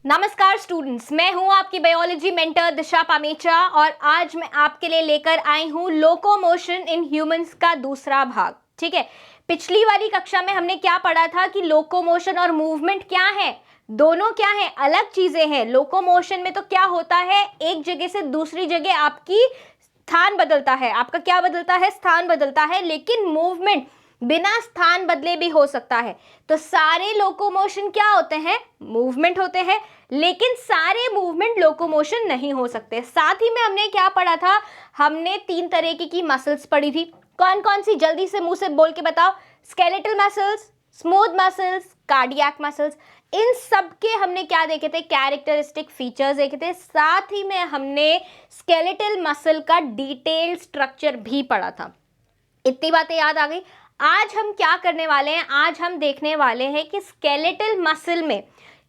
नमस्कार स्टूडेंट्स, मैं हूं आपकी बायोलॉजी मेंटर दिशा पामेचा और आज मैं आपके लिए लेकर आई हूं लोकोमोशन इन ह्यूमंस का दूसरा भाग। ठीक है, पिछली वाली कक्षा में हमने क्या पढ़ा था कि लोकोमोशन और मूवमेंट क्या है, दोनों क्या है, अलग चीजें हैं। लोकोमोशन में तो क्या होता है, एक जगह से दूसरी जगह आपकी स्थान बदलता है, आपका क्या बदलता है, स्थान बदलता है। लेकिन मूवमेंट बिना स्थान बदले भी हो सकता है। तो सारे लोकोमोशन क्या होते हैं, मूवमेंट होते हैं, लेकिन सारे मूवमेंट लोकोमोशन नहीं हो सकते। साथ ही में हमने क्या पढ़ा था, हमने 3 तरीके की मसल्स पढ़ी थी। कौन कौन सी, जल्दी से मुंह से बोल के बताओ। Skeletal muscles, smooth muscles, cardiac muscles. इन सब के हमने क्या देखे थे, कैरेक्टरिस्टिक फीचर्स देखे थे। साथ ही में हमने स्केलेटल मसल का डिटेल स्ट्रक्चर भी पढ़ा था। इतनी बातें याद आ गई। आज हम क्या करने वाले हैं, आज हम देखने वाले हैं कि स्केलेटल मसल में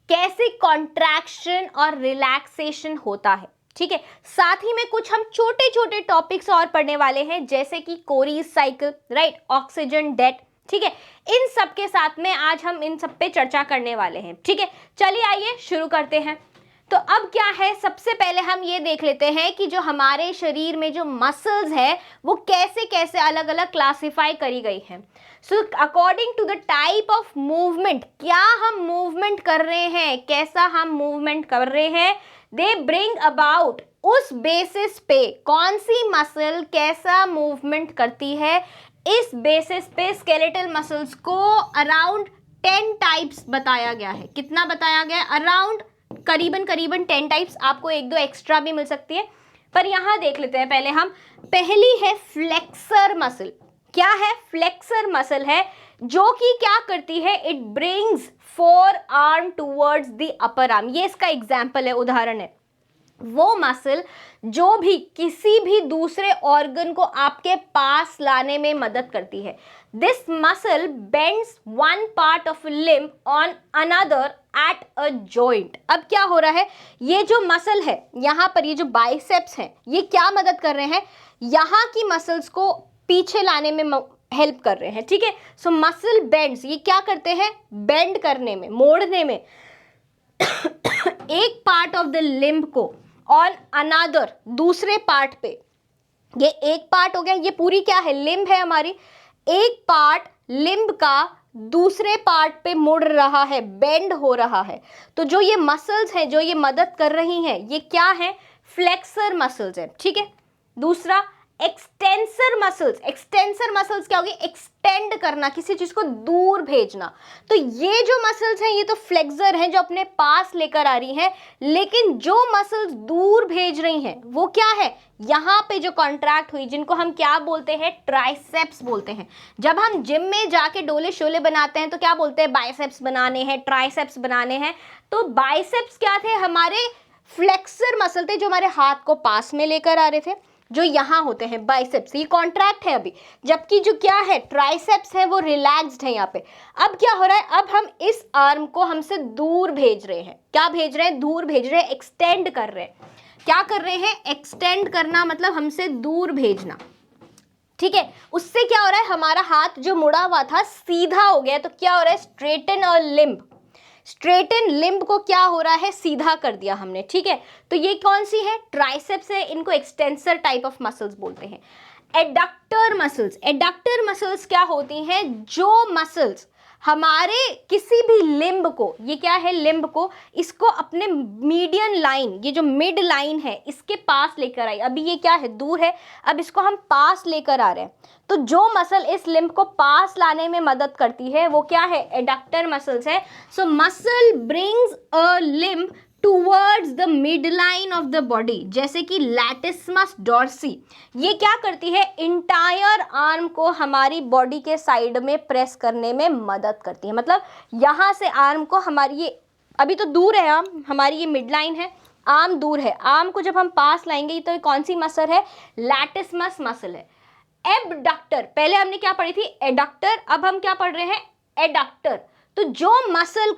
कैसे कॉन्ट्रैक्शन और रिलैक्सेशन होता है। ठीक है, साथ ही में कुछ हम छोटे छोटे टॉपिक्स और पढ़ने वाले हैं, जैसे कि Cori's cycle, right, oxygen debt. ठीक है, इन सब के साथ में आज हम इन सब पे चर्चा करने वाले हैं। ठीक है, चलिए आइए शुरू करते हैं। तो अब क्या है, सबसे पहले हम ये देख लेते हैं कि जो हमारे शरीर में जो मसल्स है वो कैसे कैसे अलग अलग क्लासिफाई करी गई हैं। So according to the type of movement, क्या हम मूवमेंट कर रहे हैं, कैसा हम मूवमेंट कर रहे हैं, दे ब्रिंग अबाउट, उस बेसिस पे कौन सी मसल कैसा मूवमेंट करती है, इस बेसिस पे स्केलेटल मसल्स को अराउंड 10 टाइप्स बताया गया है। कितना बताया गया है, अराउंड करीबन 10 टाइप्स। आपको 1-2 एक्स्ट्रा भी मिल सकती है, पर यहां देख लेते हैं पहले हम। पहली है फ्लेक्सर मसल। क्या है, फ्लेक्सर मसल है जो कि क्या करती है, it brings four arm towards the upper arm. ये इसका एग्जाम्पल है, उदाहरण है। वो मसल जो भी किसी भी दूसरे ऑर्गन को आपके पास लाने में मदद करती है। This muscle bends one part of limb on another at a joint. अब क्या हो रहा है, ये जो मसल है यहाँ पर, ये जो बाइसेप्स है, ये क्या मदद कर रहे हैं, यहाँ की मसल्स को पीछे लाने में हेल्प कर रहे हैं। ठीक है, सो मसल बेंड्स, ये क्या करते हैं, बेंड करने में, मोड़ने में एक पार्ट ऑफ द लिम्ब को ऑन अनदर, दूसरे पार्ट पे। ये एक पार्ट हो गया, ये पूरी क्या है, लिम्ब है हमारी। एक पार्ट लिम्ब का दूसरे पार्ट पे मुड़ रहा है, बेंड हो रहा है। तो जो ये मसल्स हैं जो ये मदद कर रही हैं, ये क्या है, फ्लेक्सर मसल्स है। ठीक है, दूसरा एक्सटेंसर मसल्स। एक्सटेंसर मसल्स क्या होगी, एक्सटेंड करना, किसी चीज को दूर भेजना। तो ये जो मसल्स हैं ये तो फ्लेक्सर हैं जो अपने पास लेकर आ रही हैं, लेकिन जो मसल्स दूर भेज रही हैं वो क्या है, यहाँ पे जो कॉन्ट्रैक्ट हुई, जिनको हम क्या बोलते हैं, ट्राइसेप्स बोलते हैं। जब हम जिम में जाके डोले शोले बनाते हैं तो क्या बोलते हैं, बाइसेप्स बनाने हैं, ट्राइसेप्स बनाने हैं। तो बाइसेप्स क्या थे, हमारे फ्लेक्सर मसल थे जो हमारे हाथ को पास में लेकर आ रहे थे, जो यहाँ होते हैं बाइसेप्स, ये कॉन्ट्रैक्ट है अभी। जबकि जो क्या है, ट्राइसेप्स है, वो रिलैक्स्ड है यहाँ पे। अब क्या हो रहा है, अब हम इस आर्म को हमसे दूर भेज रहे हैं। क्या भेज रहे हैं, दूर भेज रहे हैं, एक्सटेंड कर रहे हैं। क्या कर रहे हैं, एक्सटेंड करना, मतलब हमसे दूर भेजना। ठीक है, उससे क्या हो रहा है, हमारा हाथ जो मुड़ा हुआ था सीधा हो गया। तो क्या हो रहा है, स्ट्रेटन और लिम्ब, स्ट्रेटन लिम्ब को क्या हो रहा है, सीधा कर दिया हमने। ठीक है, तो ये कौन सी है, ट्राइसेप्स है, इनको एक्सटेंसर टाइप ऑफ मसल्स बोलते हैं। एडक्टर मसल्स, एडक्टर मसल्स क्या होती हैं, जो मसल्स हमारे किसी भी लिम्ब को, ये क्या है, लिम्ब को, इसको अपने मीडियन लाइन, ये जो मिड लाइन है, इसके पास लेकर आई। अभी ये क्या है, दूर है, अब इसको हम पास लेकर आ रहे हैं। तो जो मसल इस लिम्ब को पास लाने में मदद करती है वो क्या है, एडक्टर मसल्स है। So muscle brings a limb towards the mid line of the body, जैसे कि लैटिस्मस डॉर्सी, ये क्या करती है, इंटायर आर्म को हमारी बॉडी के साइड में प्रेस करने में मदद करती है। मतलब यहाँ से आर्म को, हमारी ये अभी तो दूर है आर्म, हमारी ये मिड लाइन है, आर्म दूर है, आर्म को जब हम पास लाएंगे तो ये कौन सी मसल है, लैटिस्मस मसल है। एबडक्टर, पहले हमने क्या पढ़ी थी, एडक्टर, अब हम क्या पढ़ रहे हैं, एडक्टर। तो जो मसल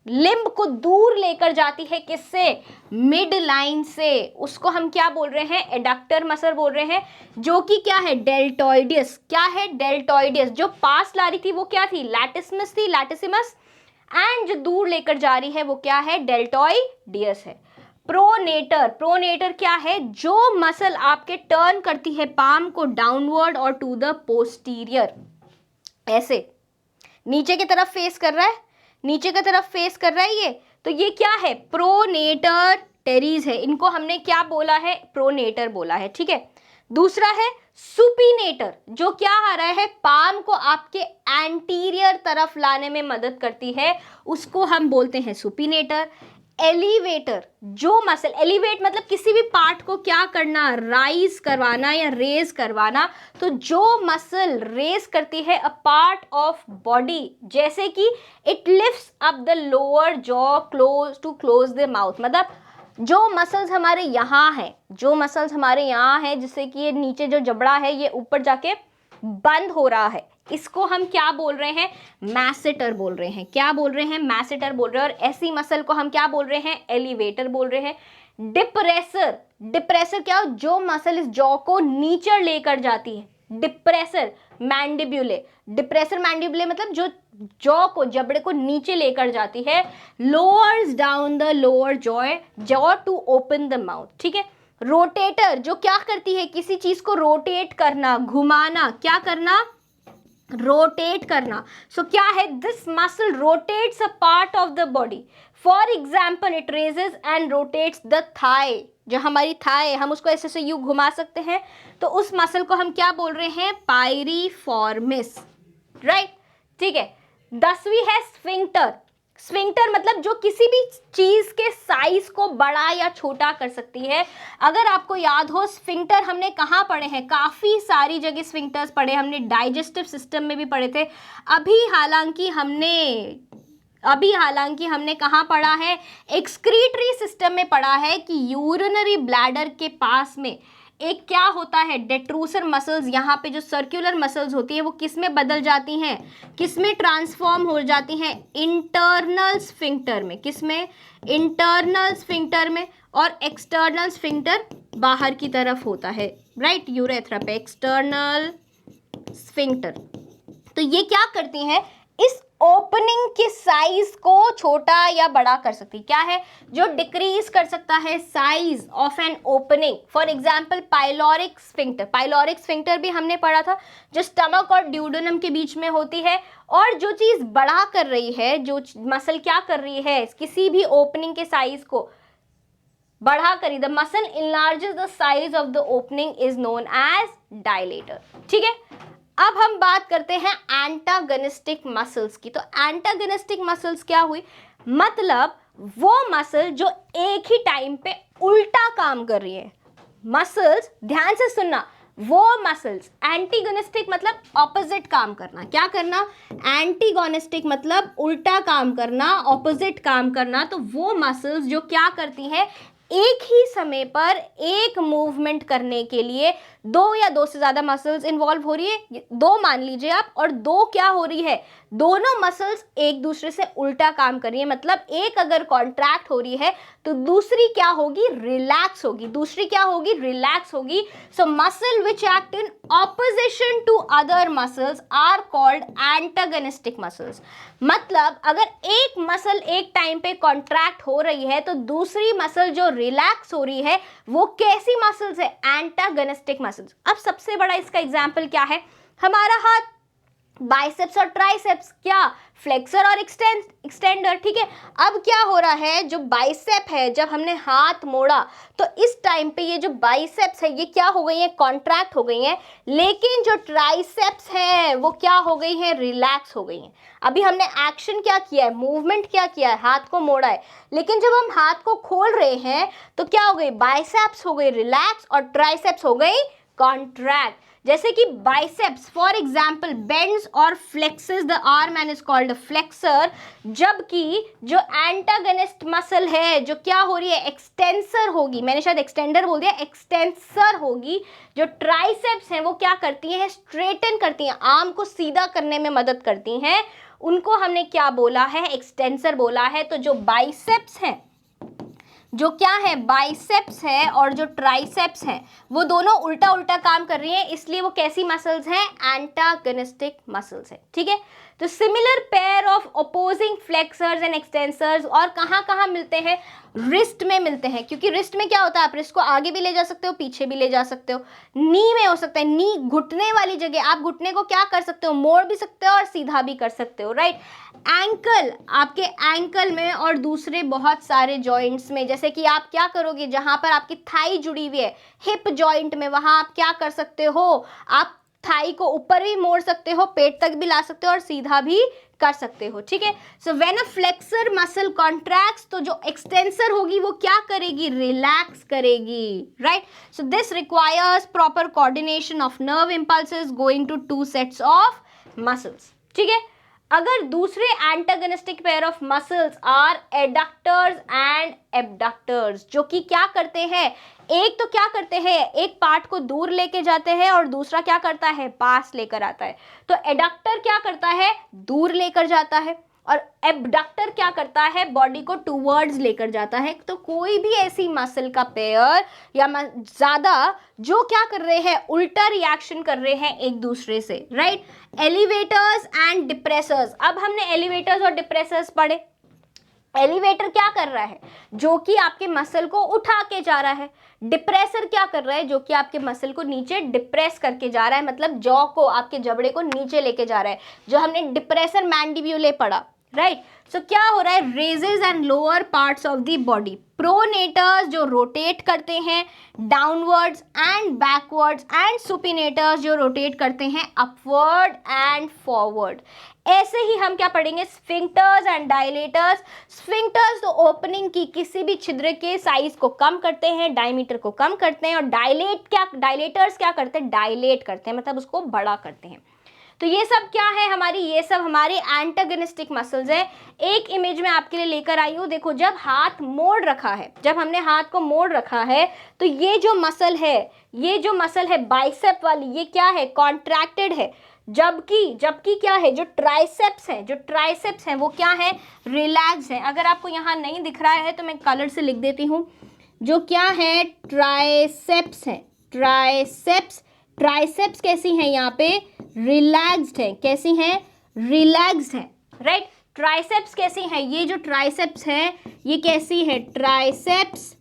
लिम्ब को दूर लेकर जाती है, किससे, मिड लाइन से, उसको हम क्या बोल रहे हैं, एडक्टर मसल बोल रहे हैं, जो कि क्या है, डेल्टोइडियस। क्या है, डेल्टोइडियस। जो पास ला रही थी वो क्या थी, लैटिस्मस थी, लैटिसिमस। एंड जो दूर लेकर जा रही है वो क्या है, डेल्टोइडियस है। प्रोनेटर, प्रोनेटर क्या है, जो मसल आपके टर्न करती है पाम को डाउनवर्ड और टू द पोस्टीरियर, ऐसे नीचे की तरफ फेस कर रहा है, नीचे की तरफ फेस कर रहा है ये, तो ये क्या है, प्रोनेटर टेरीज है, इनको हमने क्या बोला है, प्रोनेटर बोला है, ठीक है। दूसरा है सुपिनेटर, जो क्या आ रहा है, पाम को आपके एंटीरियर तरफ लाने में मदद करती है, उसको हम बोलते हैं सुपिनेटर। एलिवेटर, जो मसल, एलिवेट मतलब किसी भी पार्ट को क्या करना, राइज करवाना या रेज करवाना, तो जो मसल रेज करती है अ पार्ट ऑफ बॉडी, जैसे कि it lifts up the lower jaw close to close the mouth, मतलब जो मसल्स हमारे यहाँ है, जो मसल्स हमारे यहाँ है, जिससे कि ये नीचे जो जबड़ा है ये ऊपर जाके बंद हो रहा है, इसको हम क्या बोल रहे हैं, मैसेटर बोल रहे हैं। क्या बोल रहे हैं, मैसेटर बोल रहे हैं। और ऐसी मसल को हम क्या बोल रहे हैं, एलिवेटर बोल रहे हैं। डिप्रेसर, डिप्रेसर क्या हो, जो मसल इस जॉ को नीचे लेकर जाती है, डिप्रेसर। मैंडिब्यूले, डिप्रेसर मैंडिब्यूले मतलब जो जॉ को, जबड़े को नीचे लेकर जाती है। Lowers down the lower jaw to open the mouth, ठीक है। रोटेटर, जो क्या करती है, किसी चीज को रोटेट करना, घुमाना, क्या करना, रोटेट करना। सो क्या है, this muscle rotates a part of the body. For example it raises and rotates the thigh, जो हमारी थाई, हम उसको ऐसे से यूं घुमा सकते हैं, तो उस मसल को हम क्या बोल रहे हैं, पायरीफॉर्मिस, राइट, ठीक है। 10वीं है स्फिंक्टर। स्फिंक्टर मतलब जो किसी भी चीज के साइज को बड़ा या छोटा कर सकती है। अगर आपको याद हो, स्फिंक्टर हमने कहाँ पढ़े हैं, काफी सारी जगह स्फिंक्टर्स पढ़े हमने, डाइजेस्टिव सिस्टम में भी पढ़े थे। अभी हालांकि हमने कहाँ पढ़ा है, एक्सक्रीटरी सिस्टम में पढ़ा है कि यूरिनरी ब्लैडर के पास में एक क्या होता है, डेट्रूसर मसल्स, यहाँ पे जो सर्कुलर मसल्स होती है वो किस में बदल जाती हैं, किस में ट्रांसफॉर्म हो जाती हैं, इंटरनल स्फिंक्टर में। किस में, इंटरनल स्फिंक्टर में। और एक्सटर्नल स्फिंक्टर बाहर की तरफ होता है, राइट, यूरेथ्रा पे एक्सटर्नल स्फिंक्टर। तो ये क्या करती हैं, इस ओपनिंग के साइज को छोटा या बड़ा कर सकती, क्या है, जो डिक्रीज कर सकता है size of an opening. For example pyloric sphincter, pyloric sphincter भी हमने पढ़ा था, जो स्टमक और ड्यूडेनम के बीच में होती है, और जो चीज बड़ा कर रही है, जो मसल क्या कर रही है, किसी भी ओपनिंग के साइज को बढ़ा करी, the muscle enlarges the size of the opening is known as dilator, ठीक है। अब हम बात करते हैं एंटागनिस्टिक मसल्स की। तो एंटागनिस्टिक मसल्स क्या हुई, मतलब वो मसल जो एक ही टाइम पे उल्टा काम कर रही है। मसल्स, ध्यान से सुनना, वो मसल्स, एंटीगोनिस्टिक मतलब ऑपोजिट काम करना, क्या करना, एंटीगोनिस्टिक मतलब उल्टा काम करना, ऑपोजिट काम करना। तो वो मसल्स जो क्या करती हैं, एक ही समय पर एक मूवमेंट करने के लिए दो या दो से ज्यादा मसल्स इन्वॉल्व हो रही है, दो मान लीजिए आप, और दो क्या हो रही है, दोनों मसल्स एक दूसरे से उल्टा काम कर रही है। मतलब एक अगर कॉन्ट्रैक्ट हो रही है तो दूसरी क्या होगी, रिलैक्स होगी, दूसरी क्या होगी, रिलैक्स होगी। So muscle which act in opposition to other muscles are called antagonistic muscles. मतलब अगर एक मसल एक टाइम पे कॉन्ट्रैक्ट हो रही है तो दूसरी मसल जो रिलैक्स हो रही है वो कैसी मसल्स है, एंटागनिस्टिक मसल्स। अब सबसे बड़ा इसका एग्जांपल क्या है, हमारा हाथ, बाइसेप्स और ट्राइसेप्स, क्या, फ्लेक्सर और एक्सटेंडर, ठीक है। अब क्या हो रहा है, जो बाइसेप है, जब हमने हाथ मोड़ा तो इस टाइम पे ये जो बाइसेप्स है ये क्या हो गई है, कॉन्ट्रैक्ट हो गई है, लेकिन जो ट्राइसेप्स है वो क्या हो गई है, रिलैक्स हो गई है। अभी हमने एक्शन क्या किया है, मूवमेंट क्या किया है, हाथ को मोड़ा है, लेकिन जब हम हाथ को खोल रहे हैं तो क्या हो गई, बाइसेप्स हो गई रिलैक्स और ट्राइसेप्स हो गई कॉन्ट्रैक्ट। जैसे कि बाइसेप्स फॉर एग्जाम्पल बेंड्स और flexes the arm and is called flexor, जबकि जो एंटागनिस्ट मसल है जो क्या हो रही है, एक्सटेंसर होगी, मैंने शायद एक्सटेंडर बोल दिया, एक्सटेंसर होगी। जो ट्राइसेप्स हैं वो क्या करती हैं, स्ट्रेटन करती हैं, आर्म को सीधा करने में मदद करती हैं, उनको हमने क्या बोला है, एक्सटेंसर बोला है। तो जो बाइसेप्स हैं, जो क्या है, बाइसेप्स है और जो ट्राइसेप्स हैं वो दोनों उल्टा उल्टा काम कर रही हैं, इसलिए वो कैसी मसल्स हैं, एंटागनिस्टिक मसल्स हैं, ठीक है। तो similar pair of opposing flexors and extensors, और कहाँ कहाँ मिलते हैं, रिस्ट में मिलते हैं, क्योंकि रिस्ट में क्या होता है, आप रिस्ट को आगे भी ले जा सकते हो, पीछे भी ले जा सकते हो। नी में हो सकता है, नी घुटने वाली जगह, आप घुटने को क्या कर सकते हो, मोड़ भी सकते हो और सीधा भी कर सकते हो, राइट। एंकल, आपके एंकल में और दूसरे बहुत सारे जॉइंट्स में, जैसे कि आप क्या करोगे, जहां पर आपकी थाई जुड़ी हुई है हिप जॉइंट में, वहां आप क्या कर सकते हो, आप थाई को ऊपर भी मोड़ सकते हो, पेट तक भी ला सकते हो और सीधा भी कर सकते हो, ठीक है। So when a flexor muscle contracts, तो जो एक्सटेंसर होगी वो क्या करेगी, रिलैक्स करेगी, right. So this requires proper coordination of nerve impulses going to 2 sets of muscles, ठीक है। अगर दूसरे antagonistic pair of muscles are adductors and abductors, जो कि क्या करते हैं, एक तो क्या करते हैं, एक पार्ट को दूर लेके जाते हैं और दूसरा क्या करता है, पास लेकर आता है। तो एडक्टर क्या करता है, दूर लेकर जाता है, और एबडक्टर क्या करता है, बॉडी को टूवर्ड्स लेकर जाता है। तो कोई भी ऐसी मसल का पेयर या ज्यादा जो क्या कर रहे हैं, उल्टा रिएक्शन कर रहे हैं एक दूसरे से, राइट। एलिवेटर्स एंड डिप्रेसर्स, अब हमने एलिवेटर्स और डिप्रेसर्स पढ़े। एलिवेटर क्या कर रहा है, जो कि आपके मसल को उठा के जा रहा है। डिप्रेसर क्या कर रहा है, जो कि आपके मसल को नीचे डिप्रेस करके जा रहा है, मतलब जॉ को, आपके जबड़े को नीचे लेके जा रहा है, जो हमने डिप्रेसर मैंडिब्यूले पढ़ा, राइट। सो क्या हो रहा है, raises and lower parts of the body. Pronators जो रोटेट करते हैं downwards and backwards, and supinators जो रोटेट करते हैं अपवर्ड एंड फॉरवर्ड। ऐसे ही हम क्या पढ़ेंगे, स्फिंक्टर्स एंड डायलेटर्स। स्फिंक्टर्स तो ओपनिंग की किसी भी छिद्र के साइज को कम करते हैं, डायमीटर को कम करते हैं, और डायलेटर्स क्या करते हैं, डायलेट करते हैं, मतलब उसको बड़ा करते हैं। तो ये सब क्या है हमारी, ये सब हमारे एंटागोनिस्टिक मसल्स है। एक इमेज में आपके लिए लेकर आई हूँ, देखो जब हाथ मोड़ रखा है, जब हमने हाथ को मोड़ रखा है, तो ये जो मसल है, ये जो मसल है बाइसेप वाली, ये क्या है, कॉन्ट्रैक्टेड है। जबकि क्या है, जो ट्राइसेप्स हैं वो क्या है, रिलैक्स है। अगर आपको यहाँ नहीं दिख रहा है तो मैं कलर से लिख देती हूँ, जो क्या है, ट्राइसेप्स है। ट्राइसेप्स कैसी हैं, यहाँ पे रिलैक्स्ड है, कैसी हैं, रिलैक्स्ड है, राइट। ट्राइसेप्स कैसी हैं, ये जो ट्राइसेप्स है ये कैसी है, ट्राइसेप्स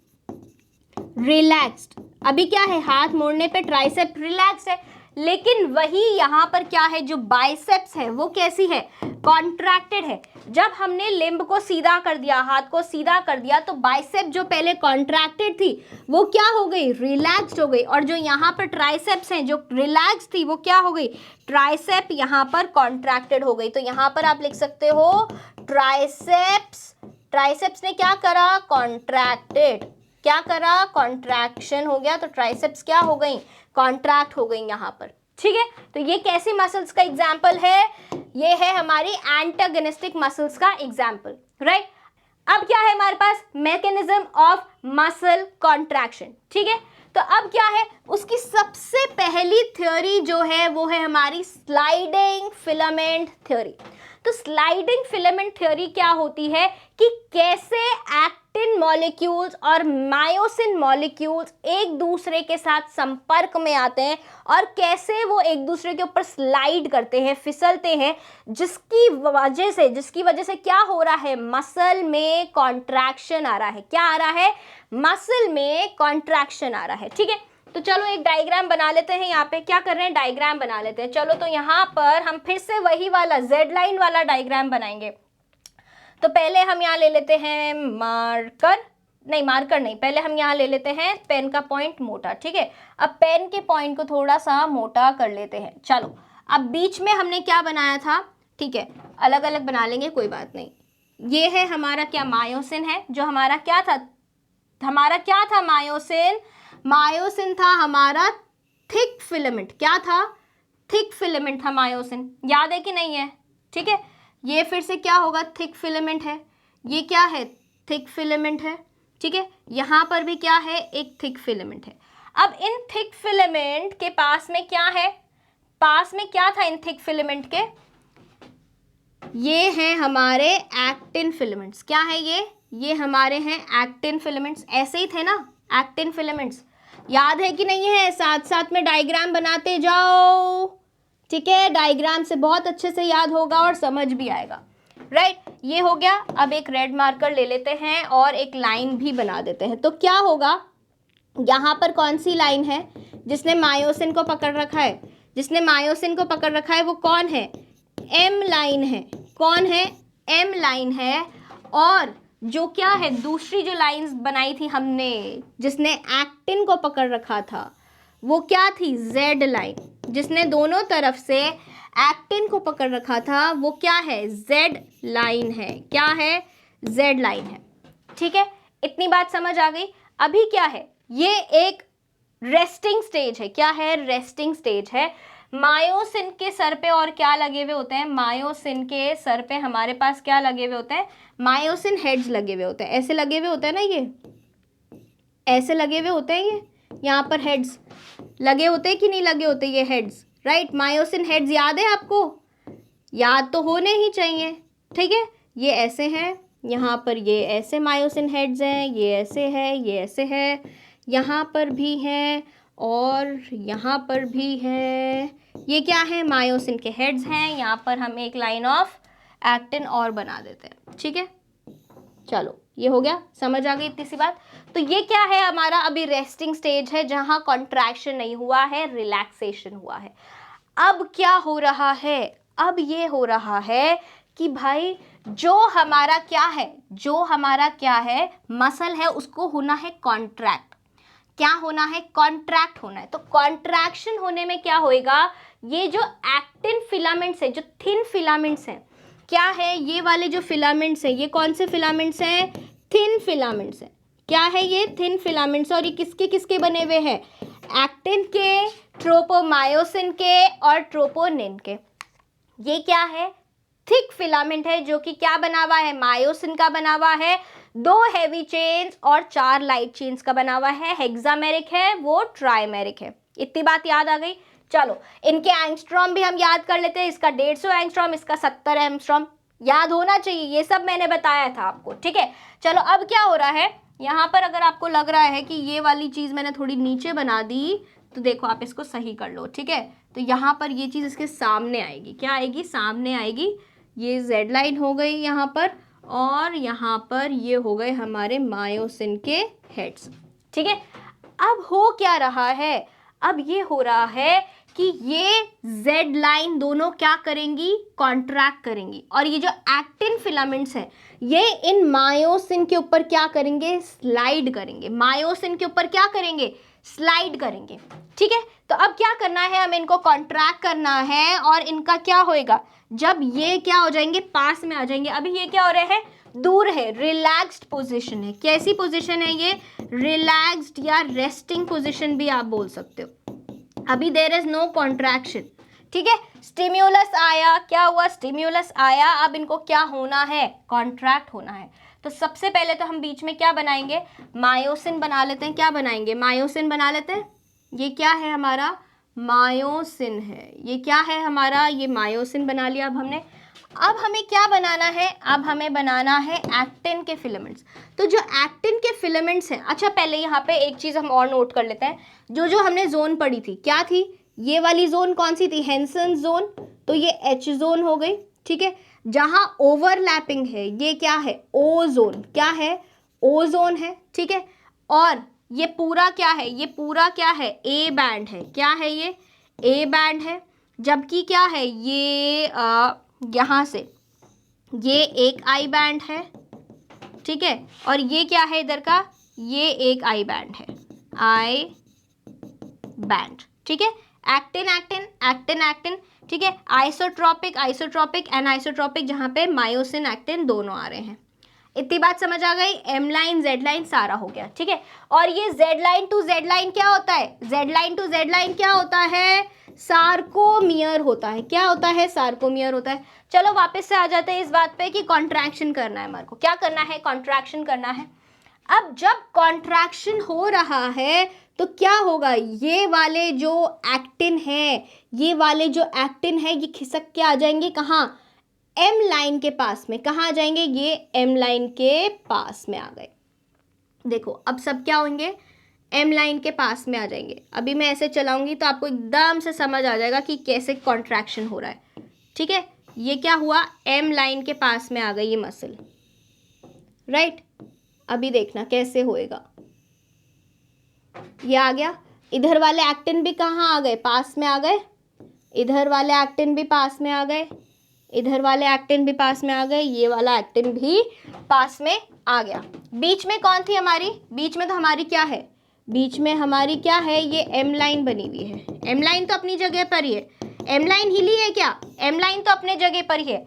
रिलैक्स्ड। अभी क्या है, हाथ मोड़ने पे ट्राइसेप रिलैक्स है, लेकिन वही यहाँ पर क्या है, जो बाइसेप्स है वो कैसी है, कॉन्ट्रैक्टेड है। जब हमने लिम्ब को सीधा कर दिया, हाथ को सीधा कर दिया, तो बाइसेप जो पहले कॉन्ट्रैक्टेड थी वो क्या हो गई, रिलैक्स्ड हो गई, और जो यहाँ पर ट्राइसेप्स हैं जो रिलैक्स थी वो क्या हो गई, ट्राइसेप यहाँ पर कॉन्ट्रैक्टेड हो गई। तो यहाँ पर आप लिख सकते हो ट्राइसेप्स ने क्या करा, कॉन्ट्रैक्टेड, क्या करा, कॉन्ट्रैक्शन हो गया, तो ट्राइसेप्स क्या हो गई, कॉन्ट्रैक्ट हो गई यहाँ पर, ठीक है। तो ये कैसी मसल्स का एग्जाम्पल है, ये है हमारी एंटागोनिस्टिक मसल्स का एग्जाम्पल, राइट। अब क्या है हमारे पास, मैकेनिज्म ऑफ मसल कॉन्ट्रैक्शन, ठीक है। तो अब क्या है, उसकी सबसे पहली थ्योरी जो है वो है हमारी स्लाइडिंग फिलामेंट थ्योरी। तो स्लाइडिंग फिलामेंट थ्योरी क्या होती है कि कैसे एक्टिन मॉलिक्यूल्स और मायोसिन मॉलिक्यूल्स एक दूसरे के साथ संपर्क में आते हैं और कैसे वो एक दूसरे के ऊपर स्लाइड करते हैं, फिसलते हैं, जिसकी वजह से क्या हो रहा है, मसल में कॉन्ट्रैक्शन आ रहा है। क्या आ रहा है, मसल में कॉन्ट्रैक्शन आ रहा है, ठीक है। तो चलो एक डायग्राम बना लेते हैं, यहाँ पे क्या कर रहे हैं, डायग्राम बना लेते हैं। चलो तो यहाँ पर हम फिर से वही वाला जेड लाइन वाला डायग्राम बनाएंगे। तो पहले हम यहाँ ले लेते हैं मार्कर नहीं, पहले हम यहाँ ले लेते हैं पेन का पॉइंट मोटा, ठीक है। अब पेन के पॉइंट को थोड़ा सा मोटा कर लेते हैं। चलो अब बीच में हमने क्या बनाया था, ठीक है, अलग अलग बना लेंगे, कोई बात नहीं। ये है हमारा क्या, मायोसिन है, जो हमारा क्या था, मायोसिन था हमारा थिक फिलामेंट। क्या था, थिक फिलामेंट था मायोसिन, याद है कि नहीं है, ठीक है। ये फिर से क्या होगा, थिक फिलामेंट है, ये क्या है, थिक फिलामेंट है, ठीक है। यहाँ पर भी क्या है, एक थिक फिलामेंट है। अब इन थिक फिलामेंट के पास में क्या है, पास में क्या था इन थिक फिलामेंट के, ये हैं हमारे एक्टिन फिलामेंट्स। क्या है ये हमारे हैं एक्टिन फिलामेंट्स। ऐसे ही थे ना एक्टिन फिलामेंट्स, याद है कि नहीं है, साथ साथ में डायग्राम बनाते जाओ, ठीक है, डायग्राम से बहुत अच्छे से याद होगा और समझ भी आएगा, राइट। ये हो गया। अब एक रेड मार्कर ले लेते हैं और एक लाइन भी बना देते हैं। तो क्या होगा, यहाँ पर कौन सी लाइन है जिसने मायोसिन को पकड़ रखा है? जिसने मायोसिन को पकड़ रखा है वो कौन है? एम लाइन है। कौन है? एम लाइन है। और जो क्या है, दूसरी जो लाइंस बनाई थी हमने जिसने एक्टिन को पकड़ रखा था वो क्या थी? Z line. जिसने दोनों तरफ से एक्टिन को पकड़ रखा था वो क्या है? जेड लाइन है। क्या है? जेड लाइन है। ठीक है, इतनी बात समझ आ गई। अभी क्या है, ये एक रेस्टिंग स्टेज है। क्या है? रेस्टिंग स्टेज है। मायोसिन के सर पे और क्या लगे हुए होते हैं? मायोसिन के सर पे हमारे पास क्या लगे हुए होते हैं? मायोसिन हेड्स लगे हुए होते हैं। ऐसे लगे हुए होते हैं ना, ये ऐसे लगे हुए होते हैं। ये यहाँ पर हेड्स लगे होते हैं कि नहीं लगे होते? ये हेड्स, राइट। मायोसिन हेड्स याद है आपको? याद तो होने ही चाहिए, ठीक है। ये ऐसे हैं, यहाँ पर ये ऐसे मायोसिन हेड्स हैं, ये ऐसे है, ये ऐसे है, यहाँ पर भी हैं और यहाँ पर भी है। ये क्या है? मायोसिन के हेड्स हैं। यहाँ पर हम एक लाइन ऑफ एक्टिन और बना देते हैं, ठीक है। चलो, ये हो गया, समझ आ गई इतनी सी बात। तो ये क्या है हमारा? अभी रेस्टिंग स्टेज है जहां कॉन्ट्रैक्शन नहीं हुआ है, रिलैक्सेशन हुआ है। अब क्या हो रहा है? अब ये हो रहा है कि भाई जो हमारा क्या है, जो हमारा क्या है, मसल है, उसको होना है कॉन्ट्रैक्ट। क्या होना है? कॉन्ट्रैक्ट होना है। तो कॉन्ट्रैक्शन होने में क्या होएगा? ये जो एक्टिन फिलामेंट्स है, जो थिन फिलामेंट्स हैं, क्या है? ये वाले जो फिलामेंट्स हैं, ये कौन से फिलामेंट्स हैं? थिन फिलामेंट्स हैं। क्या है? ये थिन फिलामेंट्स। और ये किसके किसके बने हुए हैं? एक्टिन के, ट्रोपोमायोसिन के और ट्रोपोनिन के। ये क्या है? थिक फिलामेंट है जो कि क्या बना हुआ है? मायोसिन का बना हुआ है। 2 हेवी चेन्स और 4 लाइट चेन्स का बना हुआ है। हेक्सामेरिक है, वो ट्राइमेरिक है। इतनी बात याद आ गई। चलो, इनके एंगस्ट्रॉम भी हम याद कर लेते हैं। इसका 150 एंगस्ट्रॉम, इसका 70 एंगस्ट्रॉम। याद होना चाहिए, ये सब मैंने बताया था आपको, ठीक है। चलो, अब क्या हो रहा है यहाँ पर? अगर आपको लग रहा है कि ये वाली चीज़ मैंने थोड़ी नीचे बना दी, तो देखो आप इसको सही कर लो, ठीक है। तो यहाँ पर ये चीज़ इसके सामने आएगी। क्या आएगी? सामने आएगी। ये जेड लाइन हो गई यहाँ पर, और यहाँ पर ये हो गए हमारे मायोसिन के हेड्स, ठीक है। अब हो क्या रहा है? अब ये हो रहा है कि ये जेड लाइन दोनों क्या करेंगी? कॉन्ट्रैक्ट करेंगी। और ये जो एक्टिन फिलामेंट्स हैं, ये इन मायोसिन के ऊपर क्या करेंगे? स्लाइड करेंगे। मायोसिन के ऊपर क्या करेंगे? स्लाइड करेंगे, ठीक है। तो अब क्या करना है? हमें इनको कॉन्ट्रैक्ट करना है और इनका क्या होएगा? जब ये क्या हो जाएंगे? पास में आ जाएंगे। अभी ये क्या हो रहे हैं? दूर है, रिलैक्स्ड पोजीशन है। कैसी पोजीशन है ये? रिलैक्स्ड या रेस्टिंग पोजीशन भी आप बोल सकते हो। अभी देयर इज नो कॉन्ट्रैक्शन, ठीक है। स्टिम्युलस आया, क्या हुआ? स्टिम्युलस आया। अब इनको क्या होना है? कॉन्ट्रैक्ट होना है। तो सबसे पहले तो हम बीच में क्या बनाएंगे? मायोसिन बना लेते हैं। क्या बनाएंगे? मायोसिन बना लेते हैं। ये क्या है हमारा? मायोसिन है। ये क्या है हमारा? ये मायोसिन बना लिया अब हमने। अब हमें क्या बनाना है? अब हमें बनाना है एक्टिन के फिलामेंट्स। तो जो एक्टिन के फिलामेंट्स हैं, अच्छा पहले यहाँ पे एक चीज़ हम और नोट कर लेते हैं। जो जो हमने जोन पढ़ी थी, क्या थी? ये वाली जोन कौन सी थी? Henson zone. तो ये एच जोन हो गई, ठीक है। जहाँ ओवरलैपिंग है, ये क्या है? ओ जोन। क्या है? ओ जोन है, ठीक है। और ये पूरा क्या है? ये पूरा क्या है? ए बैंड है। क्या है ये? ए बैंड है। जबकि क्या है? ये यहाँ से ये एक आई बैंड है, ठीक है। और ये क्या है इधर का? ये एक आई बैंड है, आई बैंड, ठीक है। एक्टिन एक्टिन एक्टिन एक्टिन, ठीक है। आइसोट्रॉपिक आइसोट्रॉपिक एंड आइसोट्रॉपिक, जहाँ पे मायोसिन एक्टिन दोनों आ रहे हैं। इतनी बात समझ आ गई। एम लाइन, जेड लाइन सारा हो गया, ठीक है। और ये Z line to Z line क्या होता है? Z line to Z line क्या होता है? सार्कोमियर होता है। क्या होता है? सार्कोमियर होता है। चलो वापस से आ जाते हैं इस बात पे कि कॉन्ट्रैक्शन करना है हमारे को। क्या करना है? कॉन्ट्रैक्शन करना है। अब जब कॉन्ट्रैक्शन हो रहा है तो क्या होगा? ये वाले जो एक्टिन है, ये वाले जो एक्टिन है, ये खिसक के आ जाएंगे कहाँ? एम लाइन के पास में। कहाँ आ जाएंगे? ये एम लाइन के पास में आ गए। देखो अब सब क्या होंगे? एम लाइन के पास में आ जाएंगे। अभी मैं ऐसे चलाऊंगी तो आपको एकदम से समझ आ जाएगा कि कैसे कॉन्ट्रैक्शन हो रहा है। ठीक है, ये क्या हुआ, एम लाइन के पास में आ गई ये मसल, राइट। अभी देखना कैसे होएगा, ये आ गया। इधर वाले एक्टिन भी कहाँ आ गए, पास में आ गए। इधर वाले एक्टिन भी पास में आ गए, इधर वाले एक्टिन भी पास में आ गए, ये वाला एक्टिन भी पास में आ गया। बीच में कौन थी हमारी, बीच में तो हमारी क्या है, बीच में हमारी क्या है, ये एम लाइन बनी हुई है। एम लाइन तो अपनी जगह पर ही है, एम लाइन हिली है क्या, एम लाइन तो अपने जगह पर ही है।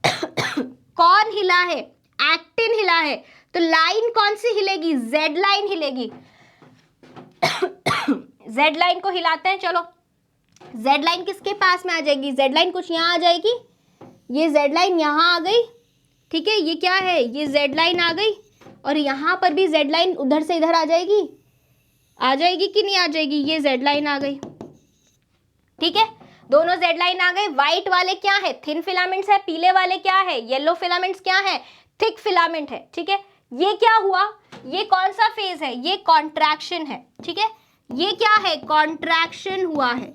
कौन हिला है, एक्टिन हिला है, तो लाइन कौन सी हिलेगी, जेड लाइन हिलेगी। जेड लाइन को हिलाते हैं, चलो। जेड लाइन किसके पास में आ जाएगी, जेड लाइन कुछ यहाँ आ जाएगी, ये जेड लाइन यहाँ आ गई। ठीक है, ये क्या है, ये जेड लाइन आ गई, और यहाँ पर भी जेड लाइन उधर से इधर आ जाएगी, आ जाएगी कि नहीं आ जाएगी, ये जेड लाइन आ गई। ठीक है, दोनों जेड लाइन आ गए। व्हाइट वाले क्या है, थिन फिलामेंट्स है, पीले वाले क्या है, येलो फिलामेंट्स क्या है, थिक फिलामेंट है। ठीक है, ये क्या हुआ, ये कौन सा फेज है, ये कॉन्ट्रैक्शन है। ठीक है, ये क्या है, कॉन्ट्रैक्शन हुआ है।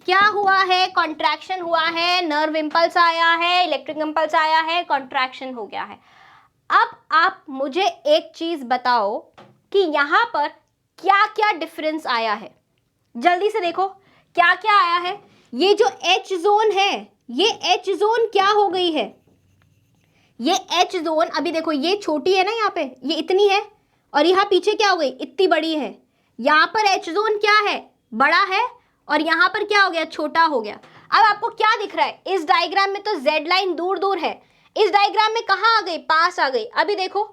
क्या हुआ है, कॉन्ट्रैक्शन हुआ है, नर्व इंपल्स आया है, इलेक्ट्रिक इंपल्स आया है, कॉन्ट्रैक्शन हो गया है। अब आप मुझे एक चीज बताओ कि यहां पर क्या क्या डिफरेंस आया है, जल्दी से देखो क्या क्या आया है। ये जो एच जोन है, ये एच जोन क्या हो गई है, ये एच जोन, अभी देखो ये छोटी है ना, यहाँ पे ये इतनी है, और यहाँ पीछे क्या हो गई, इतनी बड़ी है। यहाँ पर एच जोन क्या है, बड़ा है, और यहाँ पर क्या हो गया, छोटा हो गया। अब आपको क्या दिख रहा है, इस डायग्राम में तो जेड लाइन दूर दूर है, इस डायग्राम में कहाँ आ गई, पास आ गई। अभी देखो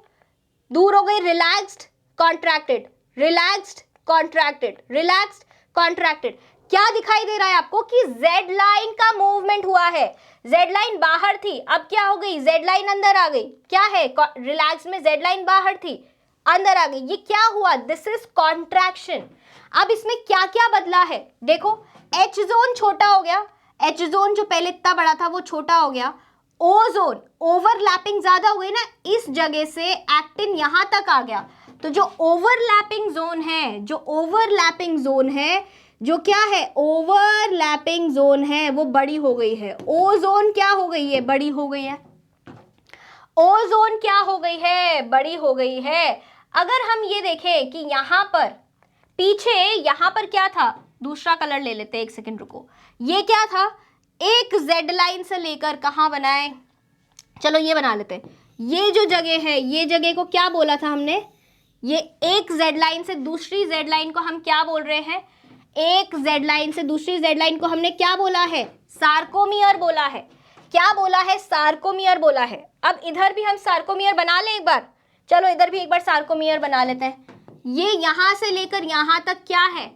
दूर हो गई, relaxed contracted, relaxed contracted, relaxed contracted. क्या दिखाई दे रहा है आपको कि जेड लाइन का मूवमेंट हुआ है। जेड लाइन बाहर थी, अब क्या हो गई, जेड लाइन अंदर आ गई। क्या है, रिलैक्स में जेड लाइन बाहर थी, अंदर आ गई। ये क्या हुआ, दिस इज कॉन्ट्रैक्शन। अब इसमें क्या क्या बदला है, देखो एच जोन छोटा हो गया, एच जोन जो पहले इतना बड़ा था वो छोटा हो गया। ओ जोन, ओवरलैपिंग ज्यादा हो गई ना, इस जगह से एक्टिन यहां तक आ गया, तो जो ओवरलैपिंग जोन है, जो ओवरलैपिंग जोन है, जो क्या है, ओवरलैपिंग जोन है, वो बड़ी हो गई है। ओ जोन क्या हो गई है, बड़ी हो गई है। ओ जोन क्या हो गई है, बड़ी हो गई है। अगर हम ये देखें कि यहां पर पीछे, यहां पर क्या था, दूसरा कलर ले लेते हैं, एक सेकंड रुको। ये क्या था, एक जेड लाइन से लेकर कहां बनाए, चलो ये बना लेते हैं। ये जो जगह है, ये जगह को क्या बोला था हमने, ये एक जेड लाइन से दूसरी जेड लाइन को हम क्या बोल रहे हैं, एक जेड लाइन से दूसरी जेड लाइन को हमने क्या बोला है, सार्कोमियर बोला है। क्या बोला है, सार्कोमियर बोला है। अब इधर भी हम सार्कोमियर बना लें एक बार, चलो इधर भी एक बार सार्कोमियर बना लेते हैं। ये यहां से लेकर यहां तक क्या है,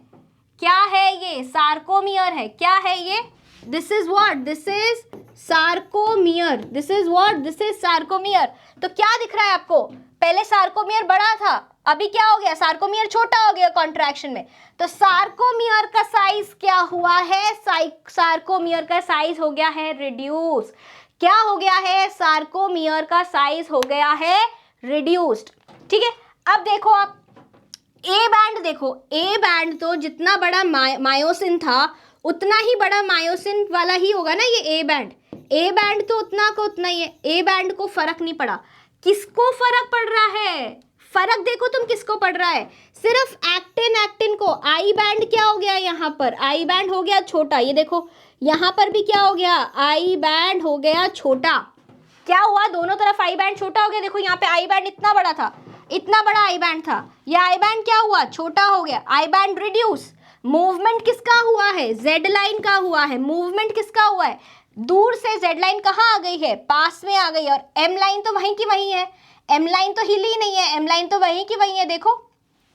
क्या है, ये सार्कोमियर है। क्या है ये, this is what, this is sarcomere, this is what, this is sarcomere. तो क्या दिख रहा है आपको, पहले सार्कोमियर बड़ा था, अभी क्या हो गया, सार्कोमियर छोटा हो गया कॉन्ट्रैक्शन में। तो सार्कोमियर का साइज क्या हुआ है, सार्कोमियर का साइज हो गया है रिड्यूस। क्या हो गया है, सार्कोमियर का साइज हो गया है रिड्यूस्ड। ठीक है, अब देखो आप ए बैंड देखो, ए बैंड तो जितना बड़ा मायोसिन था उतना ही बड़ा मायोसिन वाला ही होगा ना ये ए बैंड। ए बैंड तो उतना का उतना ही है, ए बैंड को फर्क नहीं पड़ा। किसको फर्क पड़ रहा है, फर्क देखो तुम किसको पड़ रहा है, सिर्फ एक्टिन, एक्टिन को। आई बैंड क्या हो गया, यहाँ पर आई बैंड हो गया छोटा, ये देखो यहाँ पर भी क्या हो गया, आई बैंड हो गया छोटा। क्या हुआ, दोनों तरफ आई बैंड छोटा हो गया। देखो यहाँ पे आई बैंड इतना बड़ा था, इतना बड़ा आई बैंड था, ये आई बैंड क्या हुआ, छोटा हो गया, आई बैंड रिड्यूस। मूवमेंट किसका हुआ है, जेड लाइन का हुआ है। मूवमेंट किसका हुआ है, दूर से जेड लाइन कहाँ आ गई है, पास में आ गई, और एम लाइन तो वहीं की वहीं है, एम लाइन तो हिली नहीं है, एम लाइन तो वहीं की वहीं है। देखो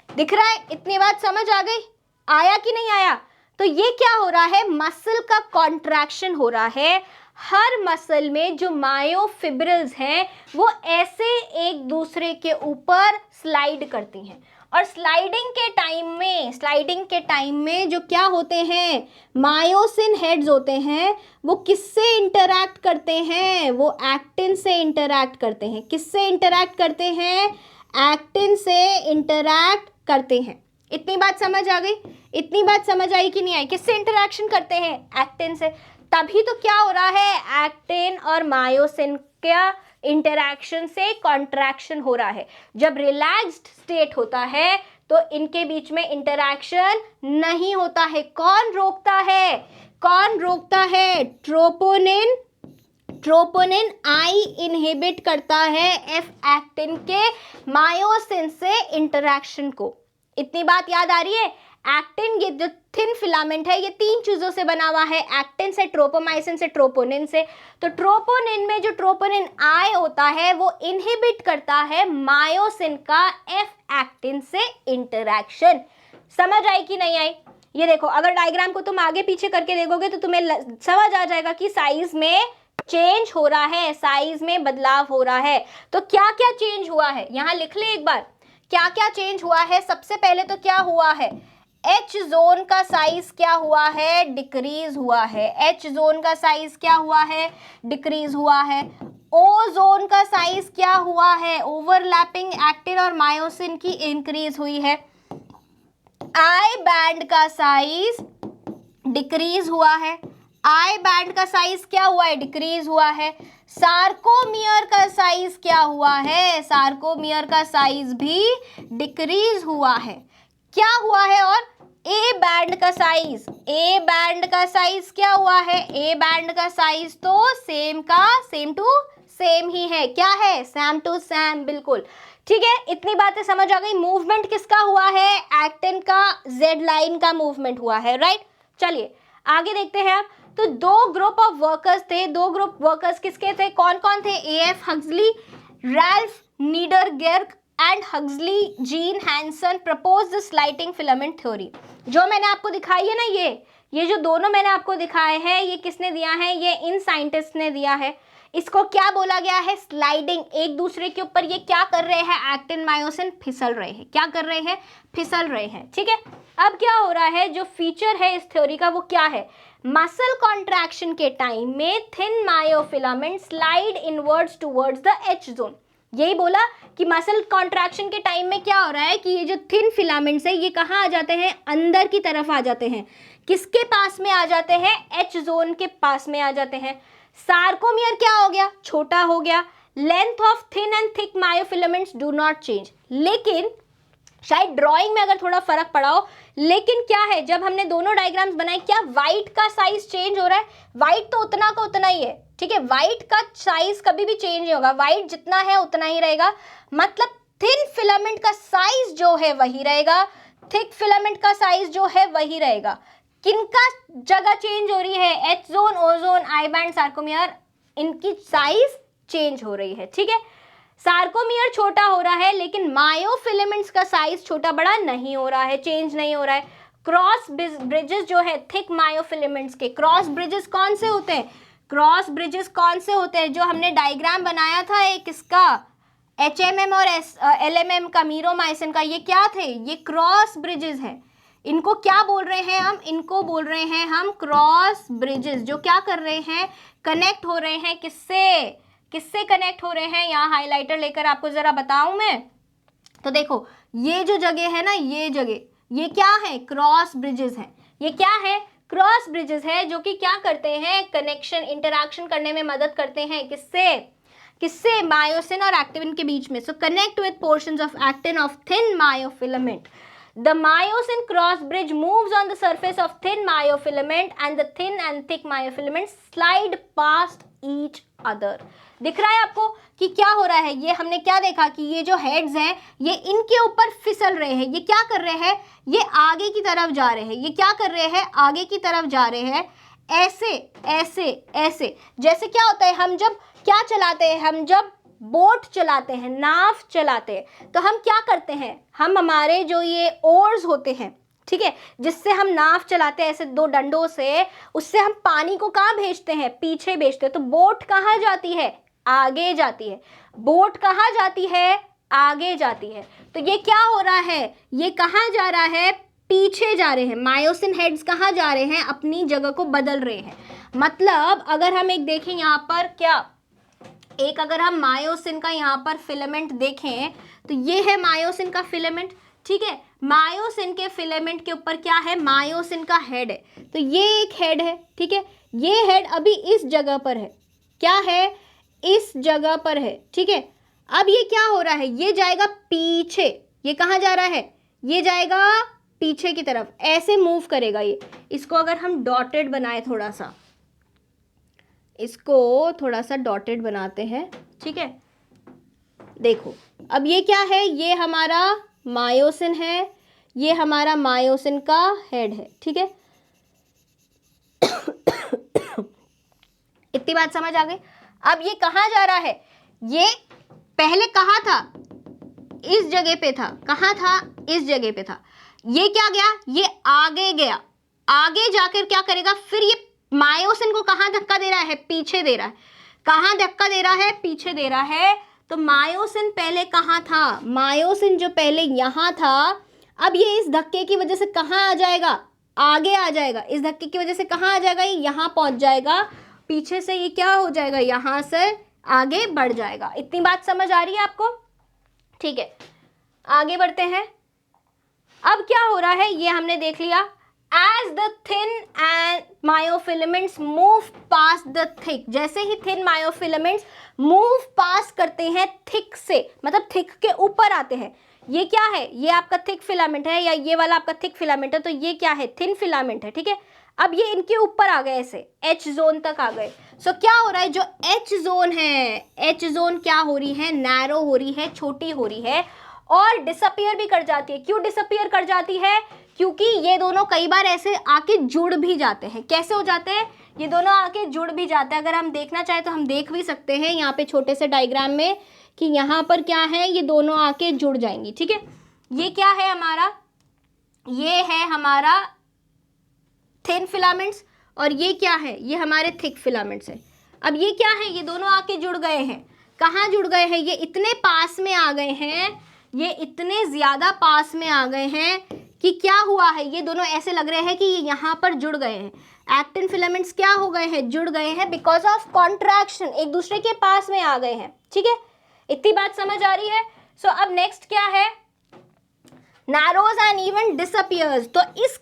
दिख रहा है, इतनी बात समझ आ गई, आया कि नहीं आया। तो ये क्या हो रहा है, मसल का कॉन्ट्रैक्शन हो रहा है। हर मसल में जो मायोफिब्रिल्स हैं वो ऐसे एक दूसरे के ऊपर स्लाइड करती हैं, और स्लाइडिंग के टाइम में जो क्या होते हैं, मायोसिन हेड्स होते हैं, वो किससे इंटरैक्ट करते हैं, वो एक्टिन से इंटरैक्ट करते हैं। किससे इंटरैक्ट करते हैं, एक्टिन से इंटरैक्ट करते हैं। इतनी बात समझ आ गई? इतनी बात समझ आई कि नहीं आई? किससे इंटरेक्शन करते हैं? एक्टिन से। तभी तो क्या हो रहा है, एक्टिन और मायोसिन का इंटरेक्शन से कॉन्ट्रैक्शन हो रहा है। जब रिलैक्स्ड स्टेट होता है तो इनके बीच में इंटरेक्शन नहीं होता है। कौन रोकता है? कौन रोकता है? ट्रोपोनिन। ट्रोपोनिन आई इनहिबिट करता है एफ एक्टिन के मायोसिन से इंटरेक्शन को। इतनी बात याद आ रही है? एक्टिन, ये जो थिन फिलामेंट है, ये तीन चीजों से बना हुआ है, एक्टिन से, ट्रोपोमाइसिन से, ट्रोपोनिन से। तो ट्रोपोनिन में जो ट्रोपोनिन आई होता है वो इनहिबिट करता है मायोसिन का एफ एक्टिन से इंटरेक्शन। समझ आई कि नहीं आई? ये देखो, अगर डायग्राम को तुम आगे पीछे करके देखोगे तो तुम्हें समझ आ जाएगा कि साइज में चेंज हो रहा है, साइज में बदलाव हो रहा है। तो क्या क्या चेंज हुआ है यहां लिख ले एक बार, क्या क्या चेंज हुआ है। सबसे पहले तो क्या हुआ है, एच जोन का साइज क्या हुआ है, डिक्रीज हुआ है। एच जोन का साइज क्या हुआ है, डिक्रीज हुआ है। ओ जोन का साइज क्या हुआ है, ओवरलैपिंग एक्टिन और मायोसिन की इंक्रीज हुई है। आई बैंड का साइज डिक्रीज हुआ है। आई बैंड का साइज क्या हुआ है, डिक्रीज हुआ है। सार्कोमियर का साइज क्या हुआ है, सार्कोमियर का साइज भी डिक्रीज हुआ है। क्या हुआ है? और ए बैंड का साइज, ए बैंड का साइज क्या हुआ है, ए बैंड का साइज तो सेम का सेम टू सेम ही है। क्या है? सेम टू सेम, बिल्कुल ठीक है। इतनी बातें समझ आ गई। मूवमेंट किसका हुआ है, एक्टिन का जेड लाइन का मूवमेंट हुआ है, राइट। चलिए आगे देखते हैं आप। तो दो ग्रुप ऑफ वर्कर्स थे, दो ग्रुप वर्कर्स किसके थे, कौन कौन थे? A F Huxley, Ralph Niedergerke and Huxley Jean Hanson propose the sliding filament theory. जो मैंने आपको दिखाई है ना, ये जो दोनों मैंने आपको दिखाए हैं, ये किसने दिया है, ये इन साइंटिस्ट ने दिया है। इसको क्या बोला गया है, स्लाइडिंग। एक दूसरे के ऊपर ये क्या कर रहे हैं, एक्टिन मायोसिन फिसल रहे हैं। क्या कर रहे हैं, फिसल रहे हैं, ठीक है। अब क्या हो रहा है, जो फीचर है इस थ्योरी का वो क्या है, मसल कॉन्ट्रैक्शन के टाइम में thin myofilament slide inwards towards the H zone. यही बोला कि मसल कॉन्ट्रैक्शन के टाइम में क्या हो रहा है कि ये जो थिन फिलामेंट्स है ये कहाँ आ जाते हैं, अंदर की तरफ आ जाते हैं। किसके पास में आ जाते हैं, एच जोन के पास में आ जाते हैं। सार्कोमियर क्या हो गया, छोटा हो गया। Length of thin and thick myofilaments do not change. लेकिन शायद ड्राइंग में अगर थोड़ा फर्क पड़ा हो, लेकिन क्या है, जब हमने दोनों डायग्राम्स बनाए, क्या व्हाइट का साइज चेंज हो रहा है? व्हाइट तो उतना का उतना ही है, ठीक है। व्हाइट का साइज कभी भी चेंज नहीं होगा, व्हाइट जितना है उतना ही रहेगा। मतलब थिन फिलामेंट का साइज जो है वही रहेगा, थिक फिलामेंट का साइज जो है वही रहेगा। किनका जगह चेंज हो रही है, H zone, O zone, I band, sarcomere, इनकी साइज चेंज हो रही है, ठीक है। सार्कोमियर छोटा हो रहा है लेकिन मायोफिलामेंट्स का साइज छोटा बड़ा नहीं हो रहा है, चेंज नहीं हो रहा है। क्रॉस ब्रिजेस जो है थिक मायोफिलामेंट्स के, क्रॉस ब्रिजेस कौन से होते हैं, क्रॉस ब्रिजेस कौन से होते हैं, जो हमने डायग्राम बनाया था एक इसका HMM और LMM का, मीरोमाइसिन का, ये क्या थे, ये क्रॉस ब्रिजेस हैं। इनको क्या बोल रहे हैं हम, इनको बोल रहे हैं हम क्रॉस ब्रिजेस, जो क्या कर रहे हैं, कनेक्ट हो रहे हैं। किससे, किससे कनेक्ट हो रहे हैं, यहाँ हाइलाइटर लेकर आपको जरा बताऊं मैं। तो देखो ये जो जगह है ना, ये जगह, ये क्या है, क्रॉस ब्रिजेस हैं। ये क्या है, क्रॉस ब्रिजेस है, जो कि क्या करते हैं, कनेक्शन, इंटरैक्शन करने में मदद करते हैं। किससे, किससे, मायोसिन और एक्टिन के बीच में। सो connect with portions of actin of thin myofilament. The myosin cross bridge moves on the surface of thin myofilament and the thin and thick myofilaments slide past each other. दिख रहा है आपको कि क्या हो रहा है, ये हमने क्या देखा कि ये जो हेड्स हैं ये इनके ऊपर फिसल रहे हैं। ये क्या कर रहे हैं, ये आगे की तरफ जा रहे हैं। ये क्या कर रहे हैं, आगे की तरफ जा रहे हैं, ऐसे ऐसे ऐसे। जैसे क्या होता है, हम जब क्या चलाते हैं, हम जब बोट चलाते हैं, नाव चलाते हैं, तो हम क्या करते हैं, हम हमारे जो ये ओर्स होते हैं, ठीक है, जिससे हम नाव चलाते हैं ऐसे दो डंडों से, उससे हम पानी को कहाँ भेजते हैं, पीछे भेजते हैं। तो बोट कहाँ जाती है, आगे जाती है। बोट कहाँ जाती है, आगे जाती है। तो ये क्या हो रहा है, ये कहाँ जा रहा है, पीछे जा रहे हैं। मायोसिन हेड्स कहाँ जा रहे हैं, अपनी जगह को बदल रहे हैं। मतलब अगर हम एक देखें यहाँ पर, क्या एक अगर हम मायोसिन का यहाँ पर फिलामेंट देखें, तो ये है मायोसिन का फिलामेंट, ठीक है। मायोसिन के फिलामेंट के ऊपर क्या है, मायोसिन का हेड है, तो ये एक हेड है, ठीक है। ये हेड अभी इस जगह पर है, क्या है, इस जगह पर है, ठीक है। अब ये क्या हो रहा है, ये जाएगा पीछे, ये कहाँ जा रहा है, ये जाएगा पीछे की तरफ, ऐसे मूव करेगा ये। इसको अगर हम डॉटेड बनाए, थोड़ा सा इसको थोड़ा सा डॉटेड बनाते हैं, ठीक है। देखो अब ये क्या है, ये हमारा मायोसिन है, ये हमारा मायोसिन का हेड है, ठीक है। इतनी बात समझ आ गई। अब ये कहाँ जा रहा है, ये पहले कहाँ था, इस जगह पे था, कहाँ था, इस जगह पे था। ये क्या गया, ये आगे गया, आगे जाकर क्या करेगा, फिर ये मायोसिन को कहाँ धक्का दे रहा है, पीछे दे रहा है। कहाँ धक्का दे रहा है, पीछे दे रहा है। तो मायोसिन पहले कहाँ था, मायोसिन जो पहले यहाँ था, अब ये इस धक्के की वजह से कहाँ आ जाएगा, आगे आ जाएगा। इस धक्के की वजह से कहाँ आ जाएगा, ये यहाँ पहुंच जाएगा। पीछे से ये क्या हो जाएगा, यहाँ से आगे बढ़ जाएगा। इतनी बात समझ आ रही है आपको, ठीक है। आगे बढ़ते हैं। अब क्या हो रहा है, ये हमने देख लिया। As the thin and myofilaments move past the thick, जैसे ही thin myofilaments move past करते हैं thick से, मतलब thick के ऊपर आते हैं। ये क्या है, ये आपका thick filament है, या ये वाला आपका thick filament है, तो ये क्या है, thin filament है, ठीक है। अब ये इनके ऊपर आ गए, ऐसे H जोन तक आ गए। सो क्या हो रहा है, जो H जोन है, H जोन क्या हो रही है, नैरो हो रही है, छोटी हो रही है, और डिसअपियर भी कर जाती है। क्यों डिसअपियर कर जाती है, क्योंकि ये दोनों कई बार ऐसे आके जुड़ भी जाते हैं। कैसे हो जाते हैं, ये दोनों आके जुड़ भी जाते हैं। अगर हम देखना चाहें तो हम देख भी सकते हैं यहाँ पे छोटे से डायग्राम में, कि यहाँ पर क्या है, ये दोनों आके जुड़ जाएंगी, ठीक है। ये क्या है हमारा, ये है हमारा थिन फिलामेंट्स, और ये क्या है, ये हमारे थिक फिलामेंट्स है। अब ये क्या है, ये दोनों आके जुड़ गए हैं। कहाँ जुड़ गए हैं, ये इतने पास में आ गए हैं, ये इतने ज़्यादा पास में आ गए हैं कि क्या हुआ है, ये दोनों ऐसे लग रहे हैं कि ये यहाँ पर जुड़ गए हैं। एक्टिन फिलामेंट्स क्या हो गए हैं, जुड़ गए हैं, बिकॉज ऑफ कॉन्ट्रैक्शन, एक दूसरे के पास में आ गए हैं, ठीक है। इतनी बात समझ आ रही है। सो अब नेक्स्ट क्या है, नैरोज एंड इवन डिसअपियर्स। तो इस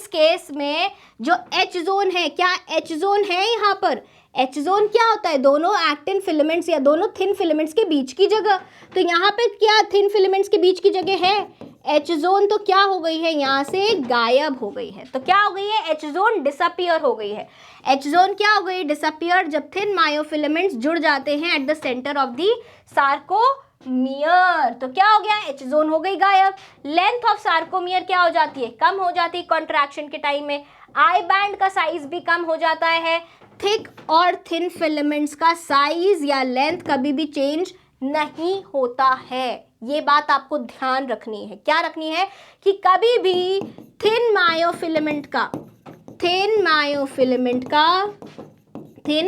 केस में जो एच जोन है, क्या एच जोन है यहाँ पर, एच जोन क्या होता है, दोनों एक्टिन फिलामेंट्स या दोनों थिन फिलामेंट्स के बीच की जगह। तो यहाँ पे क्या थिन फिलामेंट्स के बीच की जगह है, एच जोन तो क्या हो गई है, यहाँ से गायब हो गई है। तो क्या हो गई है, एच जोन डिसअपियर हो गई है। एच जोन क्या हो गई, डिसअपियर, जब थिन मायोफिलामेंट्स जुड़ जाते हैं at the centre of the sarcomere. तो क्या हो गया, एच जोन हो गई गायब। लेंथ ऑफ सार्कोमियर क्या हो जाती है, कम हो जाती है कॉन्ट्रैक्शन के टाइम में। आई बैंड का साइज भी कम हो जाता है। थिक और थिन फिलामेंट्स का साइज या लेंथ कभी भी चेंज नहीं होता है। ये बात आपको ध्यान रखनी है। क्या रखनी है, कि कभी भी थिन